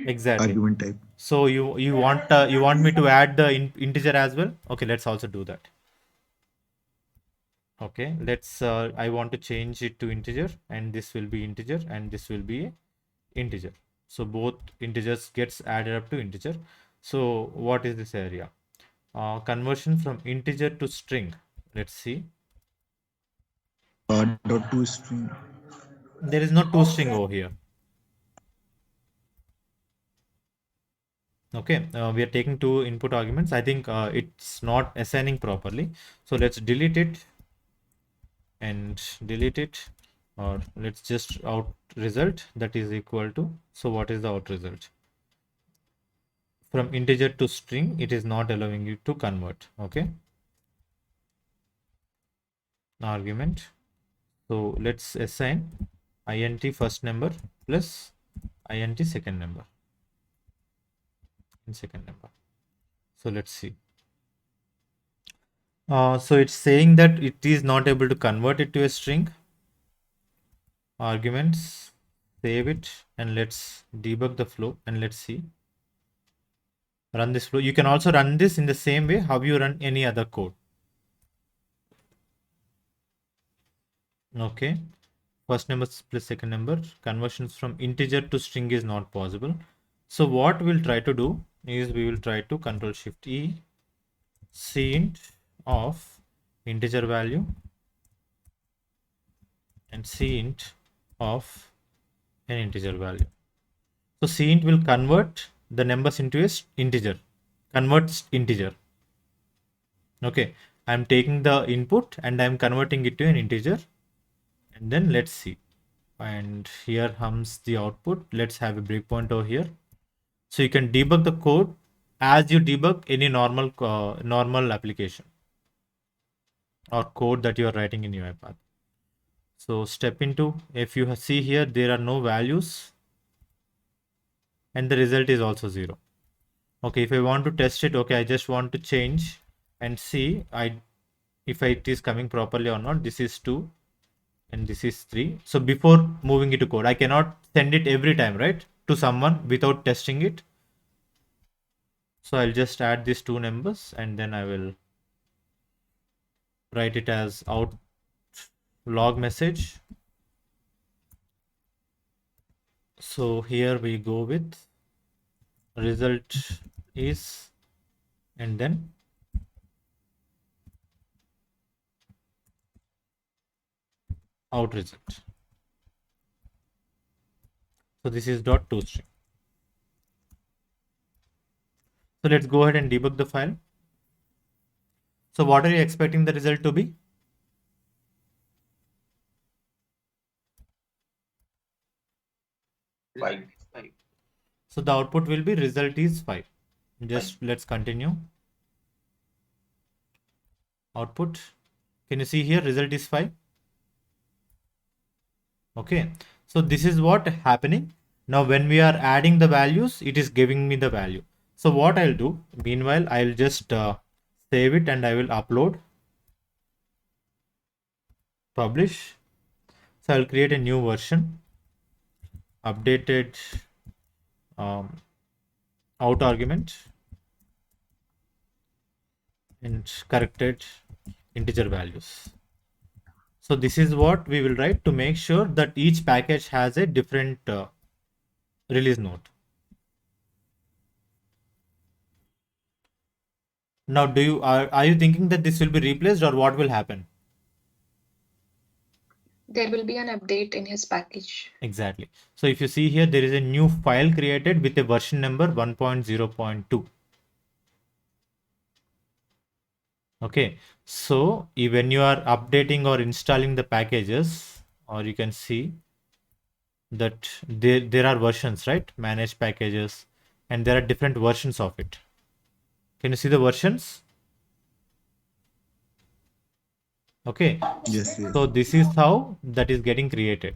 Speaker 2: Exactly.
Speaker 8: argument type.
Speaker 2: So you want me to add the integer as well? Okay, let's also do that. Okay, let's I want to change it to integer, and this will be integer, and this will be a integer. So both integers gets added up to integer. So what is this area? Conversion from integer to string. Let's see.
Speaker 8: Dot to string.
Speaker 2: There is no toString over here. Okay, we are taking two input arguments. I think it's not assigning properly. So let's delete it and delete it, or let's just out result that is equal to. So what is the out result? From integer to string, it is not allowing you to convert. Okay, argument. So let's assign int first number plus int second number in second number. So let's see. So it's saying that it is not able to convert it to a string. Arguments, save it, and let's debug the flow, and let's see. Run this flow. You can also run this in the same way how you run any other code. Okay, first number plus second number, conversions from integer to string is not possible. So what we'll try to do is we will try to control shift E, cint of integer value and cint of an integer value. So cint will convert the numbers into a integer, converts integer. Okay, I'm taking the input and I'm converting it to an integer, and then let's see. And here comes the output. Let's have a breakpoint over here. So you can debug the code as you debug any normal application or code that you are writing in UiPath. So step into, if you see here, there are no values and the result is also 0. Okay, if I want to test it, okay, I just want to change and see if it is coming properly or not. This is 2 and this is 3. So before moving it to code, I cannot send it every time, right, to someone without testing it. So I'll just add these two numbers and then I will write it as out log message. So here we go with result is, and then out result. So this is dot toString. So let's go ahead and debug the file. So what are you expecting the result to be?
Speaker 3: Five.
Speaker 2: So the output will be result is 5. Just let's continue. Output. Can you see here result is 5? Okay. So this is what happening. Now when we are adding the values, it is giving me the value. So what I'll do, meanwhile, I'll just save it and I will upload, publish. So I'll create a new version, updated out argument and corrected integer values. So this is what we will write to make sure that each package has a different release note. Now, are you thinking that this will be replaced or what will happen?
Speaker 9: There will be an update in his package.
Speaker 2: Exactly. So if you see here, there is a new file created with a version number 1.0.2. Okay. So when you are updating or installing the packages, or you can see that there are versions, right? Manage packages, and there are different versions of it. Can you see the versions? Okay.
Speaker 8: Yes.
Speaker 2: So this is how that is getting created,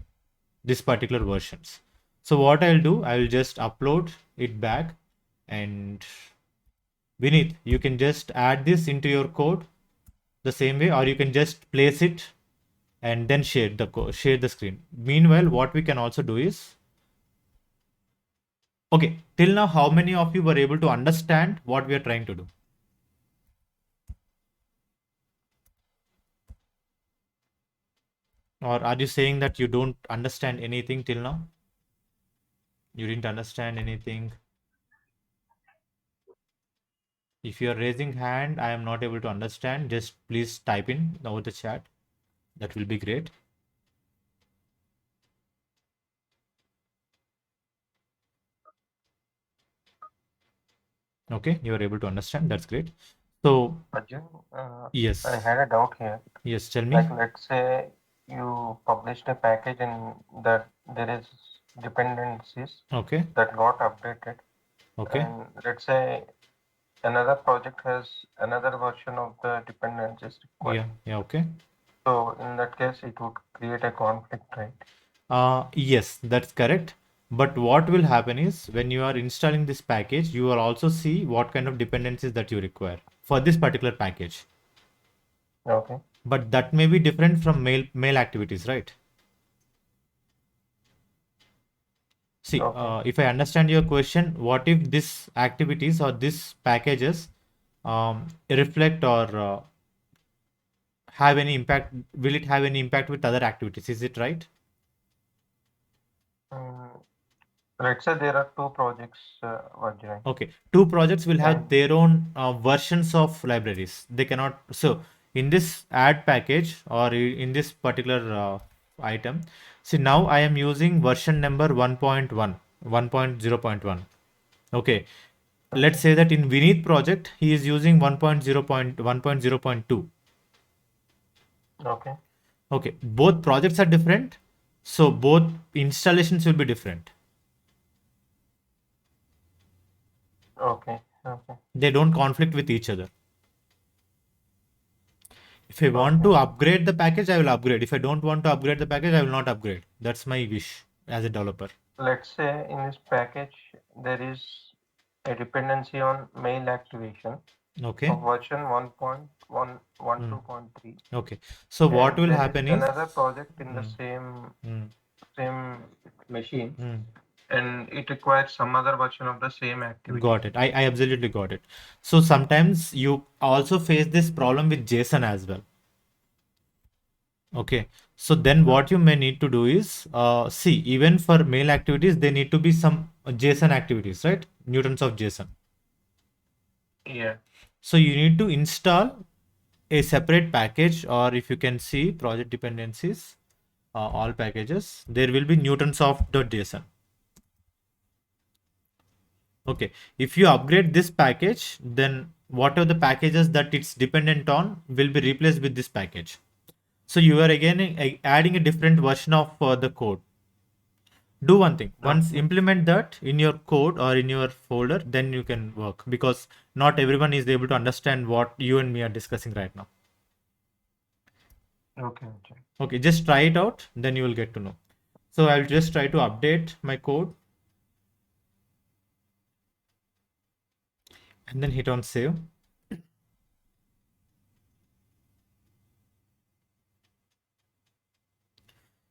Speaker 2: this particular versions. So what I'll do, I'll just upload it back, and Vineet, you can just add this into your code the same way, or you can just place it and then share the screen. Meanwhile, what we can also do is, okay, till now, how many of you were able to understand what we are trying to do? Or are you saying that you don't understand anything till now? You didn't understand anything? If you are raising hand, I am not able to understand. Just please type in over the chat. That will be great. Okay, you are able to understand. That's great. So,
Speaker 10: Arjun,
Speaker 2: yes.
Speaker 10: I had a doubt here.
Speaker 2: Yes, tell me.
Speaker 10: Like, let's say you published a package and that there is dependencies
Speaker 2: Okay.
Speaker 10: that got updated.
Speaker 2: Okay.
Speaker 10: And let's say another project has another version of the dependencies required.
Speaker 2: Yeah, okay.
Speaker 10: So in that case, it would create a conflict, right?
Speaker 2: Yes, that's correct. But what will happen is when you are installing this package, you will also see what kind of dependencies that you require for this particular package.
Speaker 10: Okay.
Speaker 2: But that may be different from mail activities, right? See,
Speaker 10: Okay.
Speaker 2: if I understand your question, what if this activities or this packages reflect or have any impact? Will it have any impact with other activities? Is it right?
Speaker 10: Let's say there are two projects, Vajra.
Speaker 2: Okay, two projects will have
Speaker 10: And
Speaker 2: their own versions of libraries. They cannot. So in this add package or in this particular item, see now I am using version number 1.1, 1.0.1. Okay, let's say that in Vineet project he is using 1.0.1.0.2.
Speaker 10: okay.
Speaker 2: Okay, both projects are different, so both installations will be different.
Speaker 10: Okay. Okay.
Speaker 2: They don't conflict with each other. If I want to upgrade the package, I will upgrade. If I don't want to upgrade the package, I will not upgrade. That's my wish as a developer.
Speaker 10: Let's say in this package there is a dependency on mail activation.
Speaker 2: Okay.
Speaker 10: Of version 1.1.2.3.
Speaker 2: Okay. So what will happen is
Speaker 10: another project in the same machine, and it requires some other version of the same activity.
Speaker 2: Got it. I absolutely got it. So sometimes you also face this problem with JSON as well. Okay. So then what you may need to do is, see, even for mail activities, there need to be some JSON activities, right? Newtons of JSON.
Speaker 10: Yeah.
Speaker 2: So you need to install a separate package, or if you can see project dependencies, all packages, there will be newtons of .json. Okay, if you upgrade this package, then whatever the packages that it's dependent on will be replaced with this package. So you are again adding a different version of the code. Do one thing, once implement that in your code or in your folder, then you can work, because not everyone is able to understand what you and me are discussing right now.
Speaker 10: Okay.
Speaker 2: Okay, just try it out, then you will get to know. So I'll just try to update my code and then hit on save.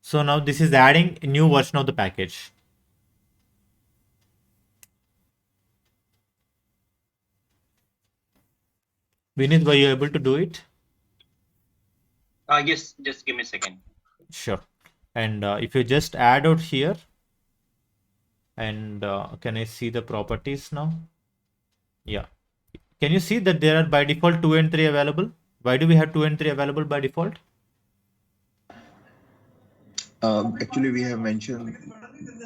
Speaker 2: So now this is adding a new version of the package. Vinith, were you able to do it?
Speaker 4: Yes, just give me a second.
Speaker 2: Sure. And if you just add out here, and can I see the properties now? Yeah. Can you see that there are by default 2 and 3 available? Why do we have 2 and 3 available by default?
Speaker 8: Actually, we have mentioned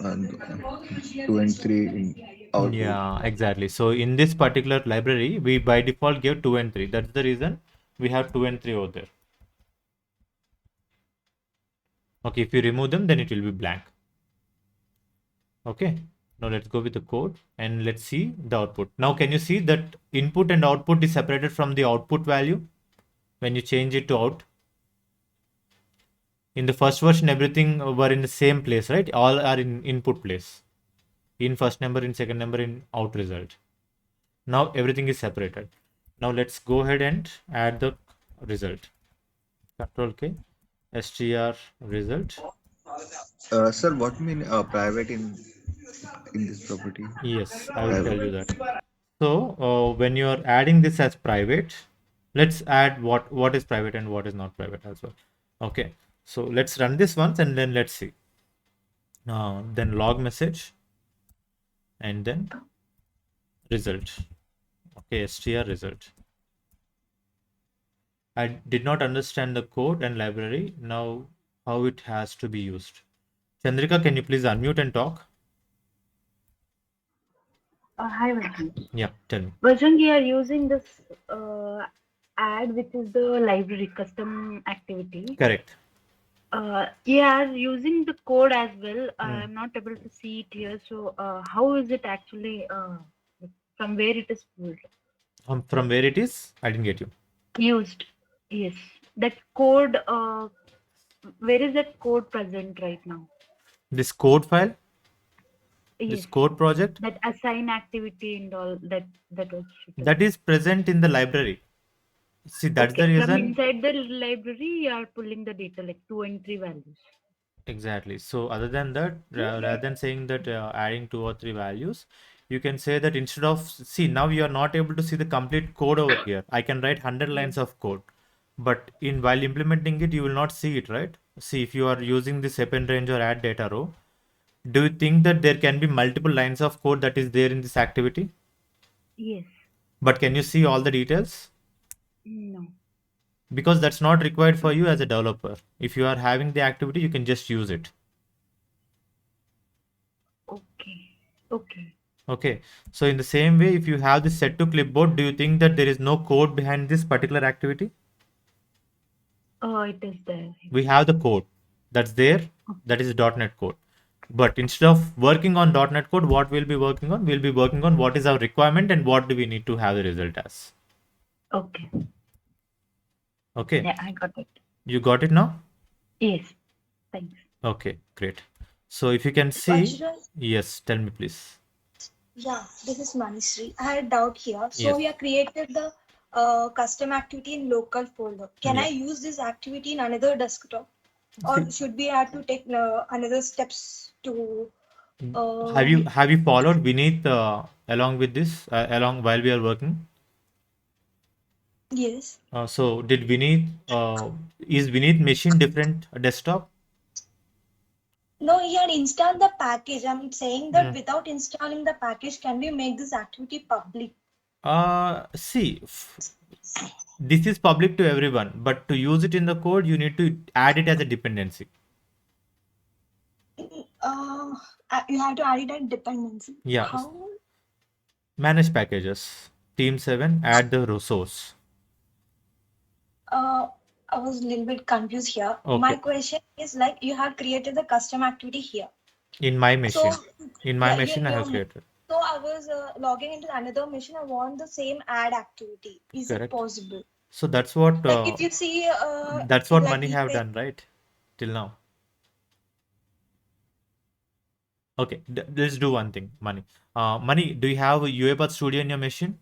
Speaker 8: 2 and 3 in our
Speaker 2: Yeah, exactly. So in this particular library, we by default give 2 and 3. That's the reason we have 2 and 3 over there. Okay, if you remove them, then it will be blank. Okay, now let's go with the code and let's see the output. Now, can you see that input and output is separated from the output value when you change it to out? In the first version, everything were in the same place, right? All are in input place. In first number, in second number, in out result. Now everything is separated. Now let's go ahead and add the result. Control K, str result.
Speaker 8: Sir, what mean private in this property?
Speaker 2: Yes, I will tell you that. So when you are adding this as private, let's add what is private and what is not private as well. Okay, So let's run this once and then let's see. Then log message and then result. Okay, str result. I did not understand the code and library. Now how it has to be used. Chandrika, can you please unmute and talk?
Speaker 11: Hi, Vajang.
Speaker 2: Yeah, tell me.
Speaker 11: Vajang, we are using this add, which is the library custom activity.
Speaker 2: Correct.
Speaker 11: We are using the code as well. I'm not able to see it here. So, how is it actually from where it is pulled?
Speaker 2: From where it is? I didn't get you.
Speaker 11: Used. Yes. That code, where is that code present right now?
Speaker 2: This code file?
Speaker 11: Yes.
Speaker 2: This code project?
Speaker 11: That assign activity and all that was.
Speaker 2: That is present in the library. See, that's the reason.
Speaker 11: From inside the library, you are pulling the data like 2 and 3 values.
Speaker 2: Exactly. So other than that, rather than saying that adding 2 or 3 values, you can say that instead of, see, now you are not able to see the complete code over here. I can write 100 lines of code, but while implementing it, you will not see it, right? See, if you are using this append range or add data row, do you think that there can be multiple lines of code that is there in this activity?
Speaker 11: Yes.
Speaker 2: But can you see all the details?
Speaker 11: No.
Speaker 2: Because that's not required for you as a developer. If you are having the activity, you can just use it. Okay. So in the same way, if you have this set to clipboard, do you think that there is no code behind this particular activity?
Speaker 11: It is there.
Speaker 2: We have the code that's there. That is .NET code. But instead of working on .NET code, what we'll be working on? We'll be working on what is our requirement and what do we need to have the result as.
Speaker 11: Okay.
Speaker 2: Okay.
Speaker 11: Yeah, I got it.
Speaker 2: You got it now?
Speaker 11: Yes. Thanks.
Speaker 2: Okay, great. So if you can see,
Speaker 12: Vajra,
Speaker 2: yes, tell me please.
Speaker 12: yeah, this is Manishri. I had a doubt here. So
Speaker 2: Yes.
Speaker 12: we have created the custom activity in local folder. Can
Speaker 2: Yeah.
Speaker 12: I use this activity in another desktop, or should we have to take another steps to?
Speaker 2: Have you followed Vineet along with this along while we are working?
Speaker 12: Yes.
Speaker 2: So did Vineet is Vineet machine different desktop?
Speaker 12: No, he had installed the package. I'm saying that without installing the package, can we make this activity public?
Speaker 2: See, this is public to everyone, but to use it in the code, you need to add it as a dependency.
Speaker 12: You have to add it as dependency.
Speaker 2: Yeah.
Speaker 12: How?
Speaker 2: Manage packages. Team 7, add the resource.
Speaker 12: I was a little bit confused here.
Speaker 2: Okay.
Speaker 12: My question is like you have created the custom activity here.
Speaker 2: In my machine.
Speaker 12: So,
Speaker 2: in my
Speaker 12: yeah,
Speaker 2: machine, I have created.
Speaker 12: So I was logging into another machine. I want the same add activity. Is
Speaker 2: Correct.
Speaker 12: it possible?
Speaker 2: So that's what.
Speaker 12: Like if you see.
Speaker 2: That's what
Speaker 12: like
Speaker 2: Money have done, right? Till now. Okay, let's do one thing, Money. Money, do you have UiPath Studio in your machine?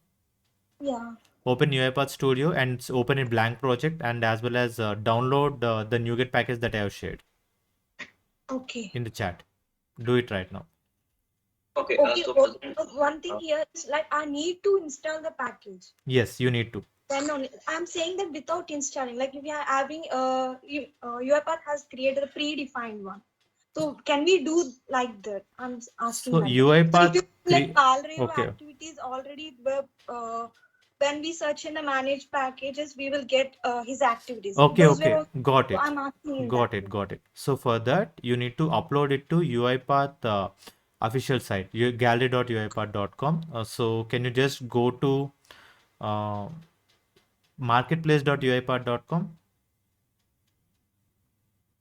Speaker 12: Yeah.
Speaker 2: Open UiPath Studio and open a blank project, and as well as download the NuGet package that I have shared.
Speaker 12: Okay.
Speaker 2: In the chat. Do it right now.
Speaker 12: Okay. One thing here is like I need to install the package.
Speaker 2: Yes, you need to.
Speaker 12: Then only I'm saying that without installing, like if you are having UiPath has created a predefined one. So can we do like that? I'm asking.
Speaker 2: So
Speaker 12: like
Speaker 2: UiPath.
Speaker 12: So if you like activities already when we search in the managed packages, we will get his activities.
Speaker 2: Okay,
Speaker 12: Those
Speaker 2: okay,
Speaker 12: were,
Speaker 2: got it.
Speaker 12: I'm asking.
Speaker 2: Got it. So for that, you need to upload it to UiPath official site, gallery.uipath.com. So can you just go to marketplace.uipath.com?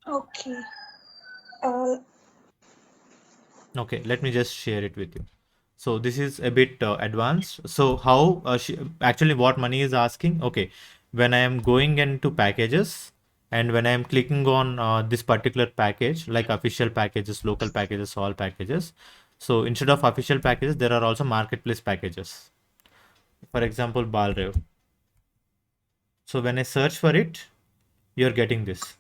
Speaker 12: Okay.
Speaker 2: Okay, let me just share it with you. So this is a bit advanced. So how actually what Money is asking? Okay, when I am going into packages and when I am clicking on this particular package, like official packages, local packages, all packages. So instead of official packages, there are also marketplace packages. For example, Balrev. So when I search for it, you're getting this,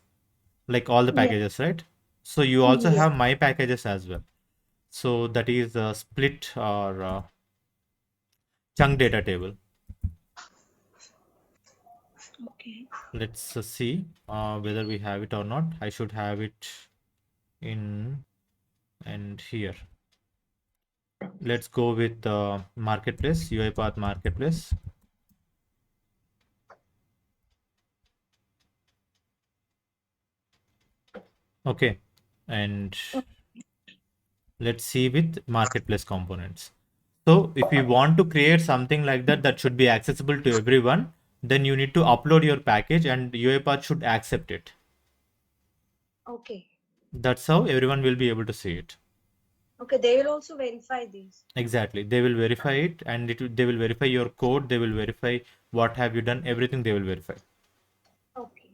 Speaker 2: like all the packages, right? So you also have my packages as well. So that is a split or chunk data table.
Speaker 12: Okay.
Speaker 2: Let's see whether we have it or not. I should have it in and here. Let's go with marketplace, UiPath marketplace. Okay, and let's see with marketplace components. So if you want to create something like that that should be accessible to everyone, then you need to upload your package and UiPath should accept it.
Speaker 12: Okay.
Speaker 2: That's how everyone will be able to see it.
Speaker 12: Okay, they will also verify these.
Speaker 2: Exactly. They will verify it and they will verify your code. They will verify what have you done. Everything they will verify.
Speaker 12: Okay.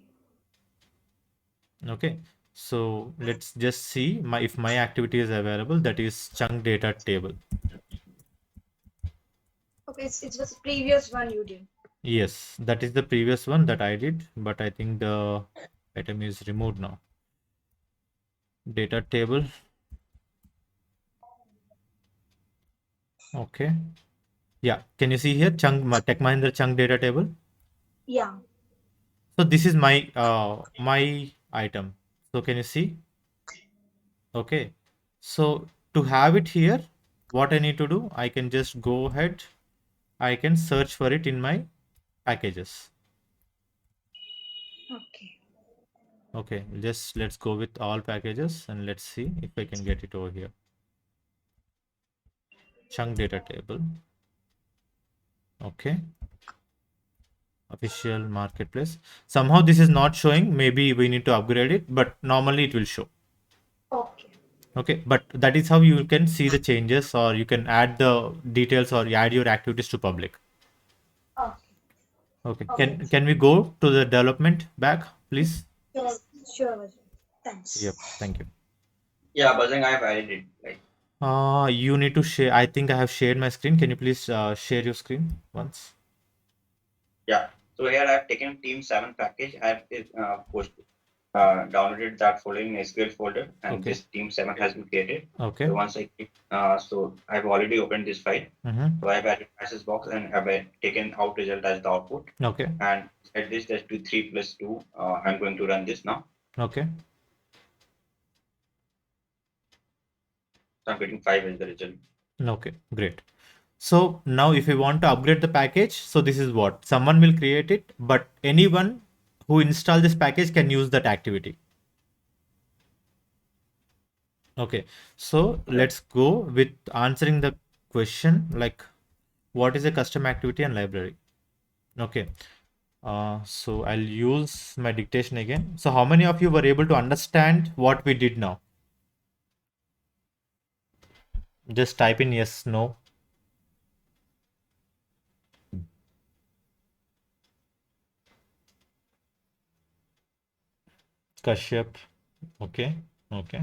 Speaker 2: Okay. So let's just see if my activity is available. That is chunk data table.
Speaker 12: Okay, it's just previous one you did.
Speaker 2: Yes, that is the previous one that I did, but I think the item is removed now. Data table. Okay. Yeah. Can you see here chunk Tech Mahindra chunk data table?
Speaker 12: Yeah.
Speaker 2: So this is my my item. So can you see? Okay. So to have it here, what I need to do, I can just go ahead. I can search for it in my packages.
Speaker 12: Okay.
Speaker 2: Okay, just let's go with all packages and let's see if I can get it over here. Chunk data table. Okay. Official marketplace. Somehow this is not showing. Maybe we need to upgrade it, but normally it will show.
Speaker 12: Okay.
Speaker 2: Okay, but that is how you can see the changes, or you can add the details, or you add your activities to public.
Speaker 12: Okay.
Speaker 2: Okay.
Speaker 12: Okay.
Speaker 2: Can we go to the development back, please?
Speaker 12: Sure. Sure. Thanks.
Speaker 2: Yep. Thank you.
Speaker 4: Yeah, buzzing, I have added it. Like,
Speaker 2: You need to share. I think I have shared my screen. Can you please share your screen once?
Speaker 4: yeah. So here I have taken Team 7 package. I have downloaded that folder in SQL folder, and
Speaker 2: Okay.
Speaker 4: this Team 7 has been created.
Speaker 2: Okay.
Speaker 4: So once I click, so I've already opened this file. So I've added message box and have taken out result as the output.
Speaker 2: Okay.
Speaker 4: And at this, there's 3 plus 2. I'm going to run this now.
Speaker 2: Okay.
Speaker 4: So I'm getting 5 as the result.
Speaker 2: Okay. Great. So now if you want to upgrade the package, so this is what someone will create it, but anyone who install this package can use that activity. Okay. So let's go with answering the question like what is a custom activity and library? Okay. So I'll use my dictation again. So how many of you were able to understand what we did now? Just type in yes, no. Kashyap. Okay. Okay.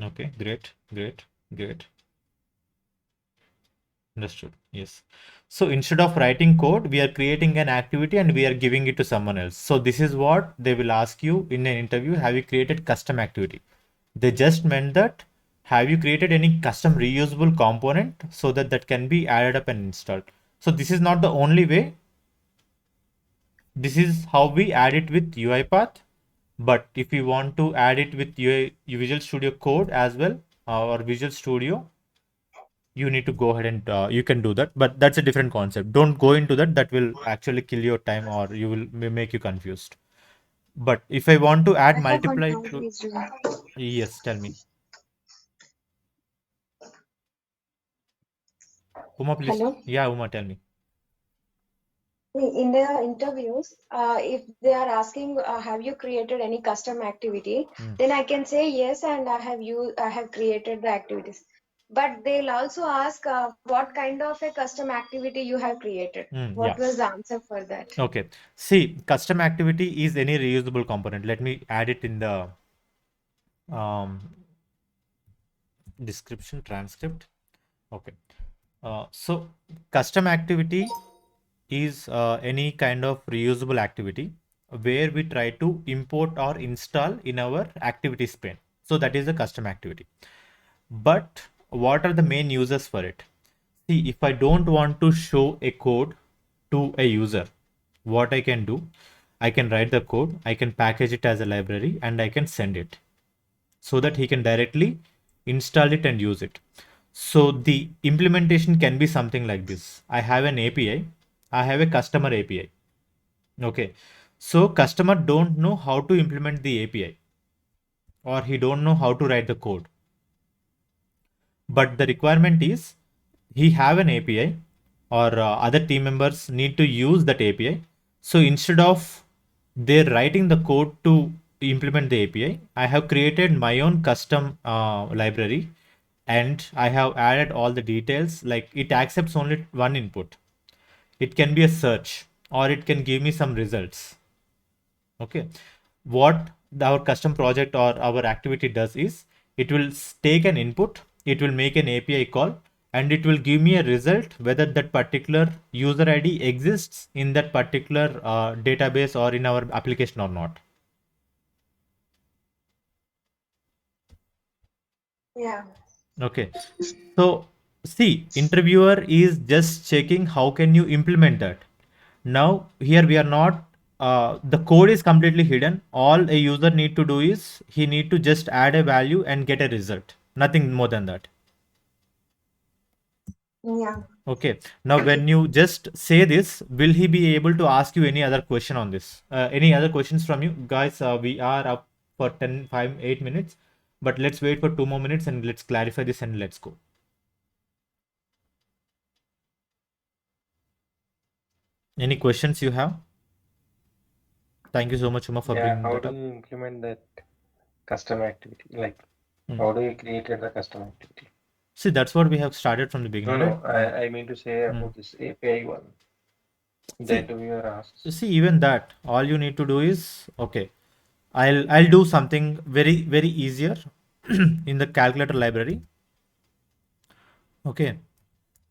Speaker 2: Okay. Great. Great. Great. Understood. Yes. So instead of writing code, we are creating an activity and we are giving it to someone else. So this is what they will ask you in an interview. Have you created custom activity? They just meant that have you created any custom reusable component so that that can be added up and installed. So this is not the only way. This is how we add it with UiPath. But if you want to add it with Visual Studio Code as well, or Visual Studio, you need to go ahead and you can do that, but that's a different concept. Don't go into that. That will actually kill your time, or you will make you confused. But if I want to add
Speaker 12: I have one
Speaker 2: multiply
Speaker 12: doubt,
Speaker 2: to,
Speaker 12: please.
Speaker 2: yes, tell me. Uma, please.
Speaker 12: Hello.
Speaker 2: Yeah, Uma, tell me.
Speaker 12: In the interviews, if they are asking, have you created any custom activity? Then I can say yes, and I have created the activities. But they'll also ask what kind of a custom activity you have created. What was the answer for that?
Speaker 2: Okay. See, custom activity is any reusable component. Let me add it in the description transcript. Okay. So custom activity is any kind of reusable activity where we try to import or install in our activities pane. So that is a custom activity. But what are the main users for it? See, if I don't want to show a code to a user, what I can do, I can write the code, I can package it as a library, and I can send it so that he can directly install it and use it. So the implementation can be something like this. I have an API, I have a customer API. Okay. So customer don't know how to implement the API, or he don't know how to write the code. But the requirement is he have an API, or other team members need to use that API. So instead of they writing the code to implement the API, I have created my own custom library, and I have added all the details. Like it accepts only one input. It can be a search, or it can give me some results. Okay. What our custom project or our activity does is it will take an input, it will make an API call, and it will give me a result whether that particular user ID exists in that particular database or in our application or not.
Speaker 12: Yeah.
Speaker 2: Okay. So see, interviewer is just checking how can you implement that. Now here we are not, the code is completely hidden. All a user need to do is he need to just add a value and get a result. Nothing more than that.
Speaker 12: Yeah.
Speaker 2: Okay. Now when you just say this, will he be able to ask you any other question on this? Any other questions from you guys? We are up for 10, 5, 8 minutes, but let's wait for 2 more minutes and let's clarify this and let's go. Any questions you have? Thank you so much, Uma, for bringing
Speaker 13: How
Speaker 2: that
Speaker 13: do
Speaker 2: up.
Speaker 13: you implement that custom activity? Like, how do you create the custom activity?
Speaker 2: See, that's what we have started from the beginning,
Speaker 13: No,
Speaker 2: right?
Speaker 13: I mean to say about this API one. The interviewer asks.
Speaker 2: See, even that, all you need to do is, okay, I'll do something very easier in the calculator library. Okay,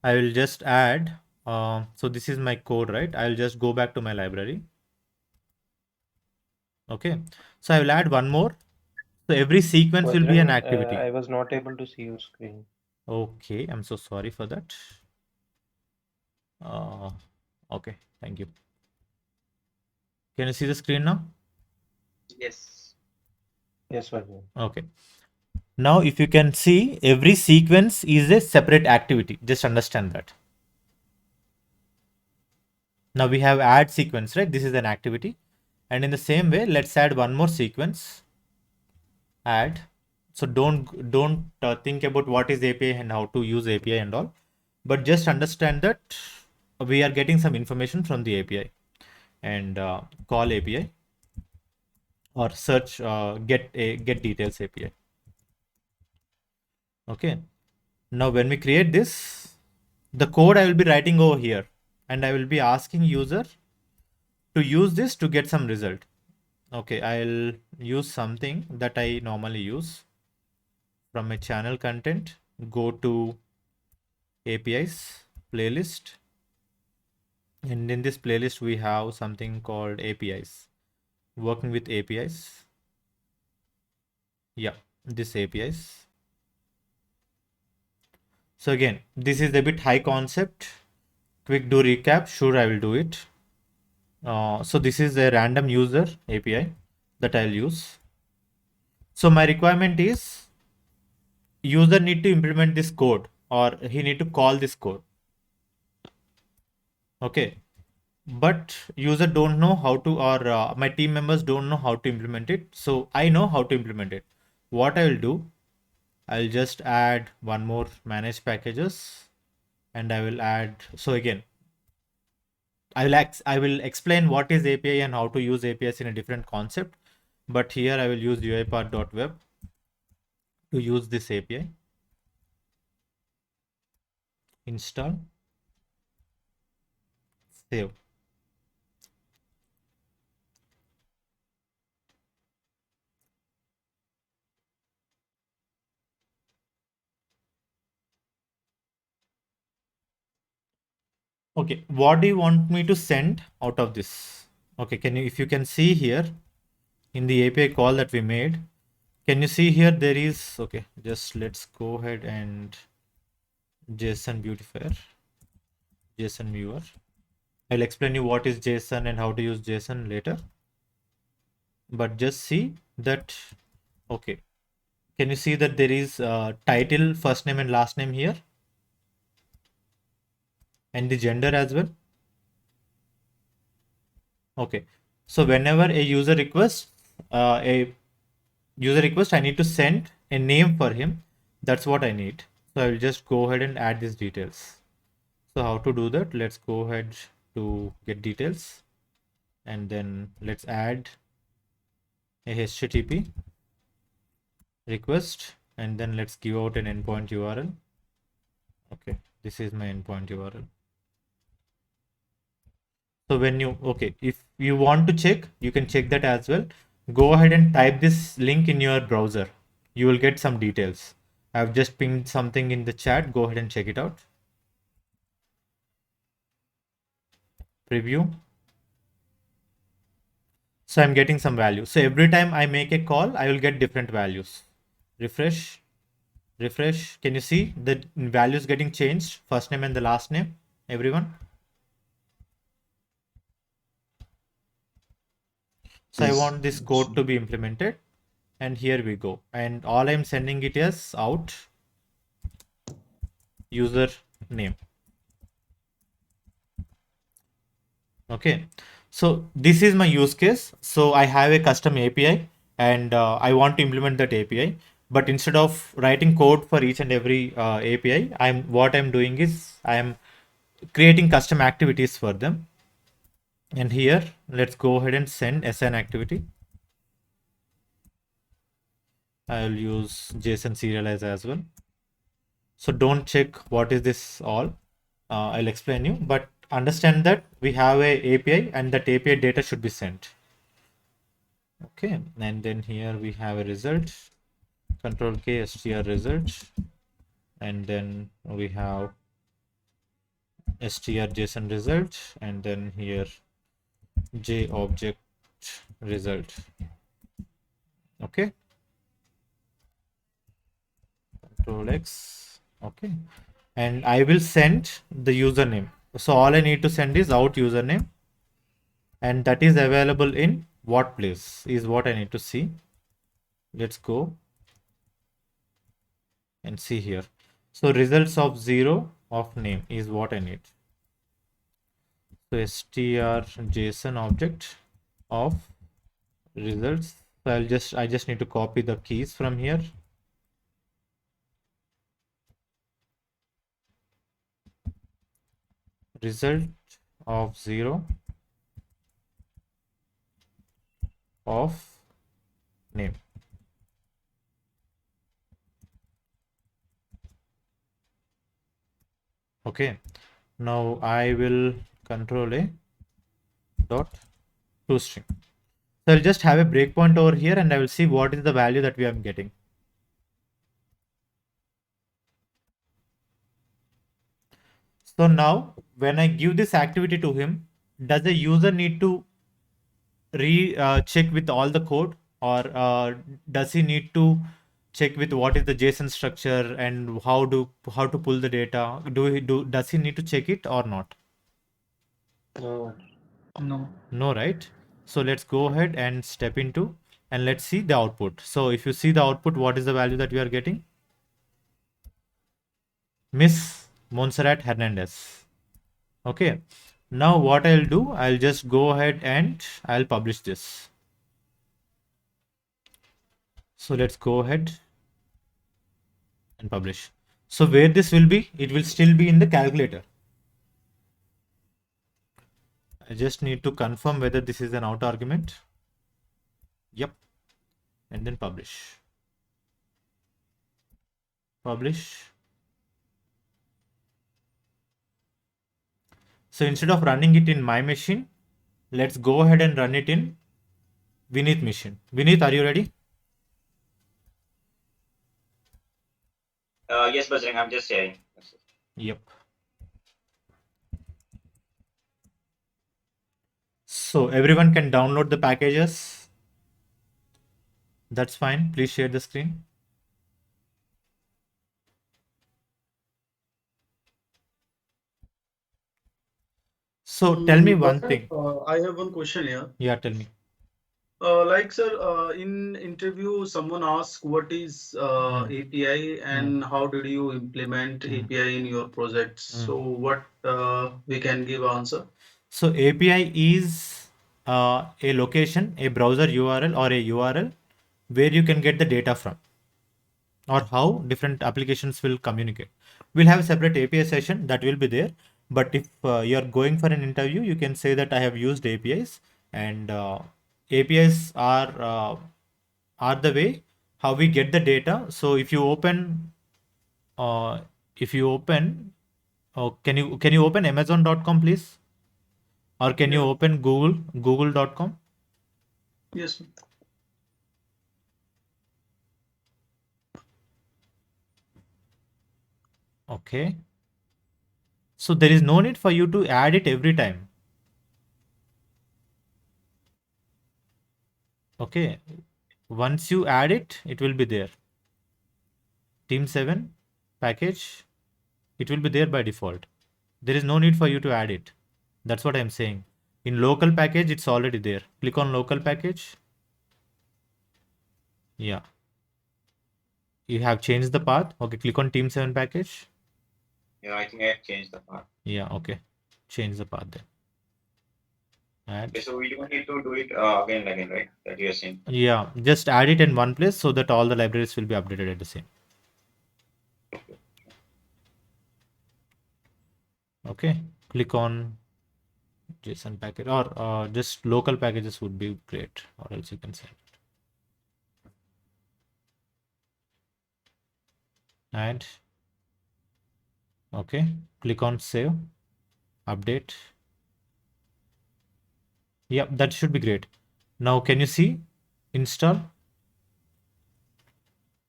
Speaker 2: I will just add. So this is my code, right? I'll just go back to my library. Okay, so I will add one more. So every sequence will be an activity.
Speaker 13: I was not able to see your screen.
Speaker 2: Okay, I'm so sorry for that. Okay, thank you. Can you see the screen now?
Speaker 4: Yes.
Speaker 13: Yes, sir.
Speaker 2: Okay. Now, if you can see, every sequence is a separate activity. Just understand that. Now we have add sequence, right? This is an activity. And in the same way, let's add one more sequence. Add. So don't think about what is API and how to use API and all, but just understand that we are getting some information from the API, and call API or search get details API. Okay. Now when we create this, the code I will be writing over here, and I will be asking user to use this to get some result. Okay, I'll use something that I normally use. From my channel content, go to APIs playlist, and in this playlist we have something called APIs, working with APIs. Yeah, this APIs. So again, this is a bit high concept. Quick do recap. Sure, I will do it. So this is a random user API that I'll use. So my requirement is user need to implement this code, or he need to call this code. Okay, but user don't know how to, or my team members don't know how to implement it. So I know how to implement it. What I will do, I'll just add one more manage packages, and I will add. So again, I will explain what is API and how to use APIs in a different concept. But here I will use UiPath.web to use this API. Install, save. Okay, what do you want me to send out of this? Okay, if you can see here in the API call that we made, can you see here there is, okay, just let's go ahead and JSON beautifier, JSON viewer. I'll explain you what is JSON and how to use JSON later. But just see that, okay. Can you see that there is title, first name and last name here? And the gender as well. Okay. So whenever a user requests I need to send a name for him. That's what I need. So I will just go ahead and add these details. So how to do that? Let's go ahead to get details. And then let's add a HTTP request. And then let's give out an endpoint URL. Okay. This is my endpoint URL. So when you, okay, if you want to check, you can check that as well. Go ahead and type this link in your browser. You will get some details. I've just pinged something in the chat. Go ahead and check it out. Preview. So I'm getting some value. So every time I make a call, I will get different values. Refresh. Refresh. Can you see the values getting changed? First name and the last name, everyone. So
Speaker 8: Yes.
Speaker 2: I want this code to be implemented. And here we go. And all I'm sending it as out user name. Okay. So this is my use case. So I have a custom API and I want to implement that API. But instead of writing code for each and every API, what I'm doing is I'm creating custom activities for them. And here, let's go ahead and send assign activity. I'll use JSON serialize as well. So don't check what is this all. I'll explain you, but understand that we have a API and that API data should be sent. Okay, and then here we have a result. Control K str result, and then we have str JSON result, and then here J object result. Okay. Control X. Okay. And I will send the username. So all I need to send is out username. And that is available in what place is what I need to see. Let's go and see here. So results of 0 of name is what I need. So str JSON object of results. So I just need to copy the keys from here. Result of 0 of name. Okay. Now I will control a dot toString. So I'll just have a breakpoint over here and I will see what is the value that we are getting. So now when I give this activity to him, does the user need to check with all the code, or does he need to check with what is the JSON structure and how to pull the data? Does he need to check it or not?
Speaker 13: No.
Speaker 6: No.
Speaker 2: No, right? So let's go ahead and step into and let's see the output. So if you see the output, what is the value that we are getting? Miss Montserrat Hernandez. Okay. Now what I'll do, I'll just go ahead and I'll publish this. So let's go ahead and publish. So where this will be, it will still be in the calculator. I just need to confirm whether this is an out argument. Yep. And then publish. Publish. So instead of running it in my machine, let's go ahead and run it in Vineet machine. Vineet, are you ready?
Speaker 4: Yes, Bajrang, I'm just sharing.
Speaker 2: Yep. So everyone can download the packages. That's fine. Please share the screen. So So tell me one
Speaker 14: Sir,
Speaker 2: thing.
Speaker 14: I have one question here.
Speaker 2: Yeah, tell me.
Speaker 14: Like, sir, in interview, someone asks what is API and how did you implement API in your projects? So what we can give answer?
Speaker 2: So API is a location, a browser URL or a URL where you can get the data from, or how different applications will communicate. We'll have a separate API session that will be there. But if you're going for an interview, you can say that I have used APIs, and APIs are the way how we get the data. So if you open uh, if you open can you open amazon.com please, or can you
Speaker 14: Yeah.
Speaker 2: open google.com?
Speaker 14: Yes, sir.
Speaker 2: Okay, so there is no need for you to add it every time. Okay, once you add it, it will be there. Team 7 package, it will be there by default. There is no need for you to add it. That's what I'm saying. In local package, it's already there. Click on local package. Yeah, you have changed the path. Okay, click on team 7 package.
Speaker 4: Yeah, I think I have changed the path.
Speaker 2: Yeah, okay, change the path then. Add.
Speaker 4: Okay, so we don't need to do it again and again, right? That you are saying.
Speaker 2: Yeah, just add it in one place so that all the libraries will be updated at the same. Okay, click on JSON package, or just local packages would be great, or else you can send it. Add. Okay, click on save, update. Yep, that should be great. Now can you see install?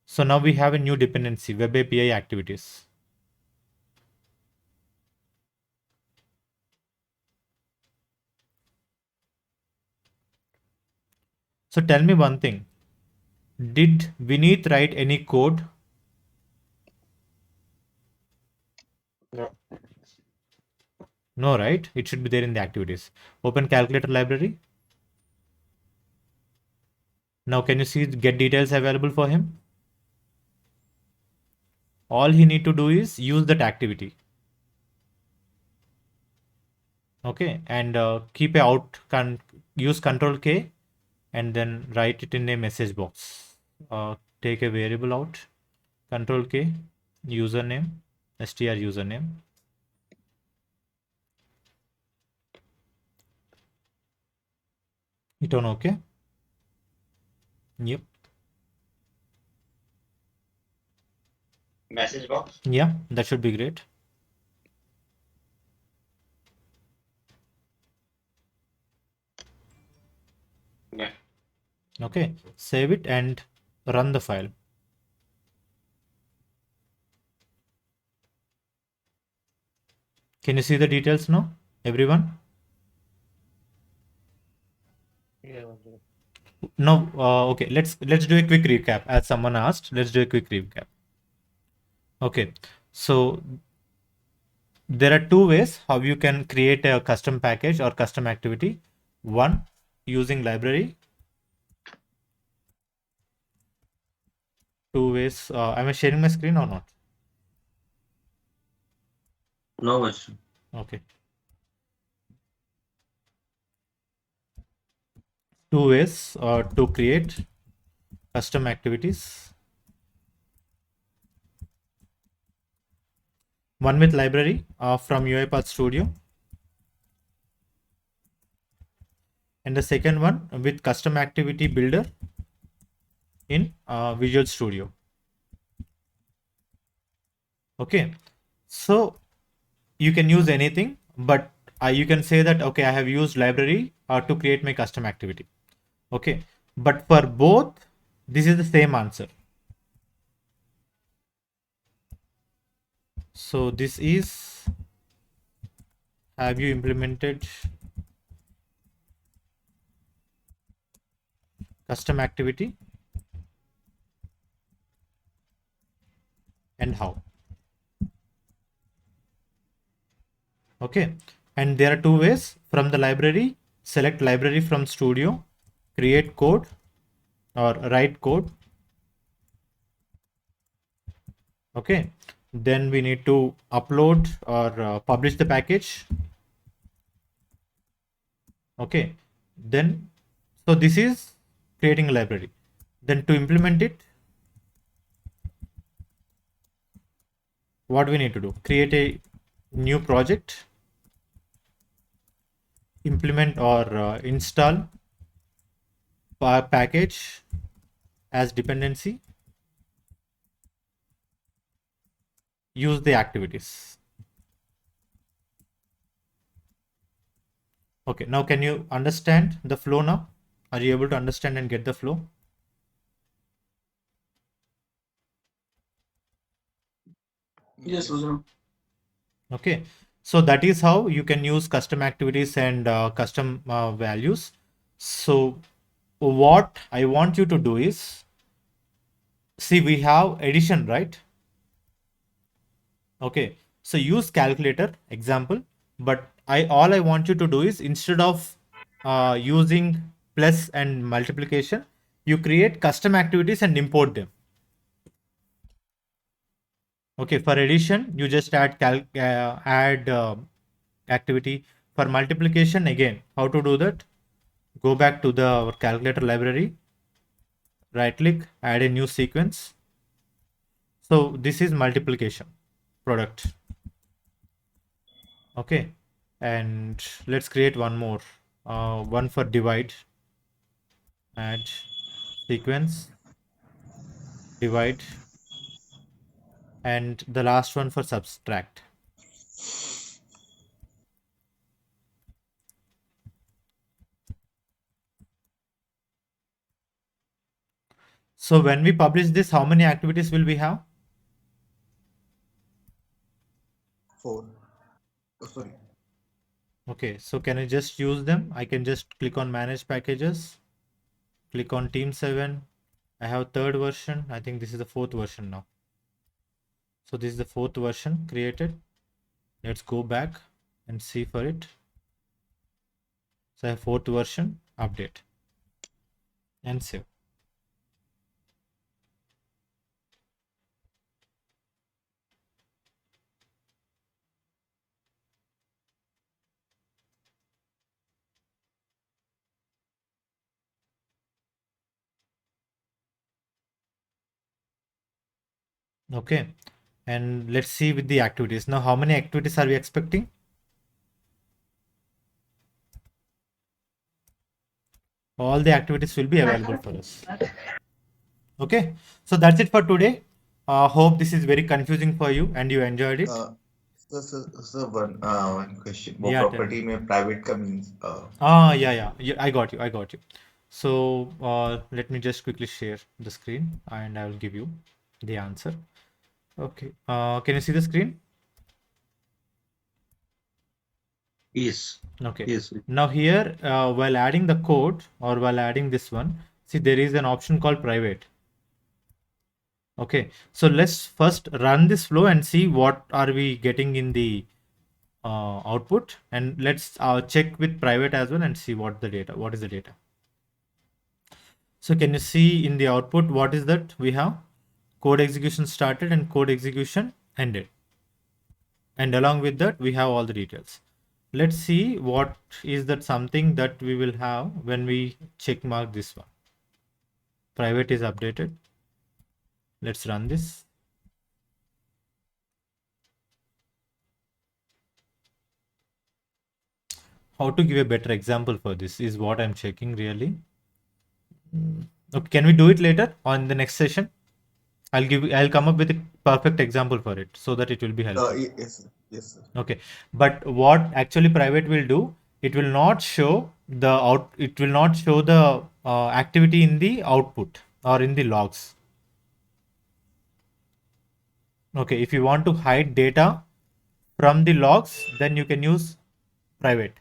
Speaker 2: So now we have a new dependency, web API activities. So tell me one thing. Did Vineet write any code?
Speaker 13: No.
Speaker 2: No, right? It should be there in the activities. Open calculator library. Now can you see get details available for him? All he need to do is use that activity. Okay, and keep a out, use control K and then write it in a message box. Take a variable out, control K, username, str username. Hit on OK. Yep.
Speaker 4: Message box?
Speaker 2: Yeah, that should be great.
Speaker 4: Yeah.
Speaker 2: Okay, save it and run the file. Can you see the details now, everyone?
Speaker 13: Yeah.
Speaker 2: No, okay, let's do a quick recap. As someone asked, let's do a quick recap. Okay, so there are two ways how you can create a custom package or custom activity. One, using library. Two ways. Am I sharing my screen or not?
Speaker 5: No question.
Speaker 2: Okay. Two ways to create custom activities. One with library from UiPath Studio, and the second one with custom activity builder in Visual Studio. Okay, so you can use anything, but you can say that, okay, I have used library to create my custom activity. Okay, but for both, this is the same answer. So this is, have you implemented custom activity and how? Okay, And there are two ways: from the library, select library from studio, create code or write code. Okay, then we need to upload or publish the package. Okay, then so this is creating a library. Then to implement it, what we need to do? Create a new project, implement or install package as dependency, use the activities. Okay, now can you understand the flow now? Are you able to understand and get the flow?
Speaker 14: Yes, Rudra.
Speaker 2: Okay, so that is how you can use custom activities and custom values. So what I want you to do is, see, we have addition, right? Okay, so use calculator example, but all I want you to do is, instead of using plus and multiplication, you create custom activities and import them. Okay, for addition, you just add activity. For multiplication, again, how to do that? Go back to the calculator library, right click, add a new sequence. So this is multiplication product. Okay, and let's create one more, one for divide, add sequence, divide, and the last one for subtract. So when we publish this, how many activities will we have?
Speaker 8: 4. Oh, sorry.
Speaker 2: Okay, so can I just use them? I can just click on manage packages, click on team 7. I have third version. I think this is the fourth version now. So this is the fourth version created. Let's go back and see for it. So I have fourth version, update and save. Okay, and let's see with the activities. Now, how many activities are we expecting? All the activities will be available for us. Okay, so that's it for today. Hope this is very confusing for you and you enjoyed it.
Speaker 8: So one question. वो
Speaker 2: Yeah, tell
Speaker 8: property
Speaker 2: me.
Speaker 8: में private का means
Speaker 2: Yeah, I got you. So let me just quickly share the screen and I will give you the answer. Okay, can you see the screen?
Speaker 14: Yes.
Speaker 2: Okay.
Speaker 14: Yes.
Speaker 2: Now here, while adding the code or while adding this one, see, there is an option called private. Okay, so let's first run this flow and see what are we getting in the output, and let's check with private as well and see what is the data. So can you see in the output what is that we have? Code execution started and code execution ended, and along with that we have all the details. Let's see what is that something that we will have when we check mark this one. Private is updated. Let's run this. How to give a better example for this is what I'm checking really. Okay, can we do it later on the next session? I'll come up with a perfect example for it so that it will be helpful.
Speaker 8: Yes, sir.
Speaker 2: Okay, but what actually private will do, it will not show the activity in the output or in the logs. Okay, if you want to hide data from the logs, then you can use private.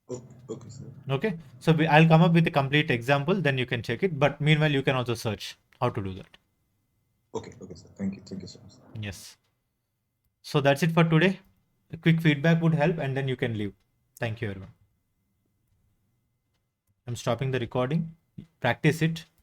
Speaker 8: Okay, sir.
Speaker 2: Okay, so I'll come up with a complete example, then you can check it. But meanwhile, you can also search how to do that.
Speaker 8: Okay, sir. Thank you so much.
Speaker 2: Yes. So that's it for today. A quick feedback would help, and then you can leave. Thank you, everyone. I'm stopping the recording. Practice it.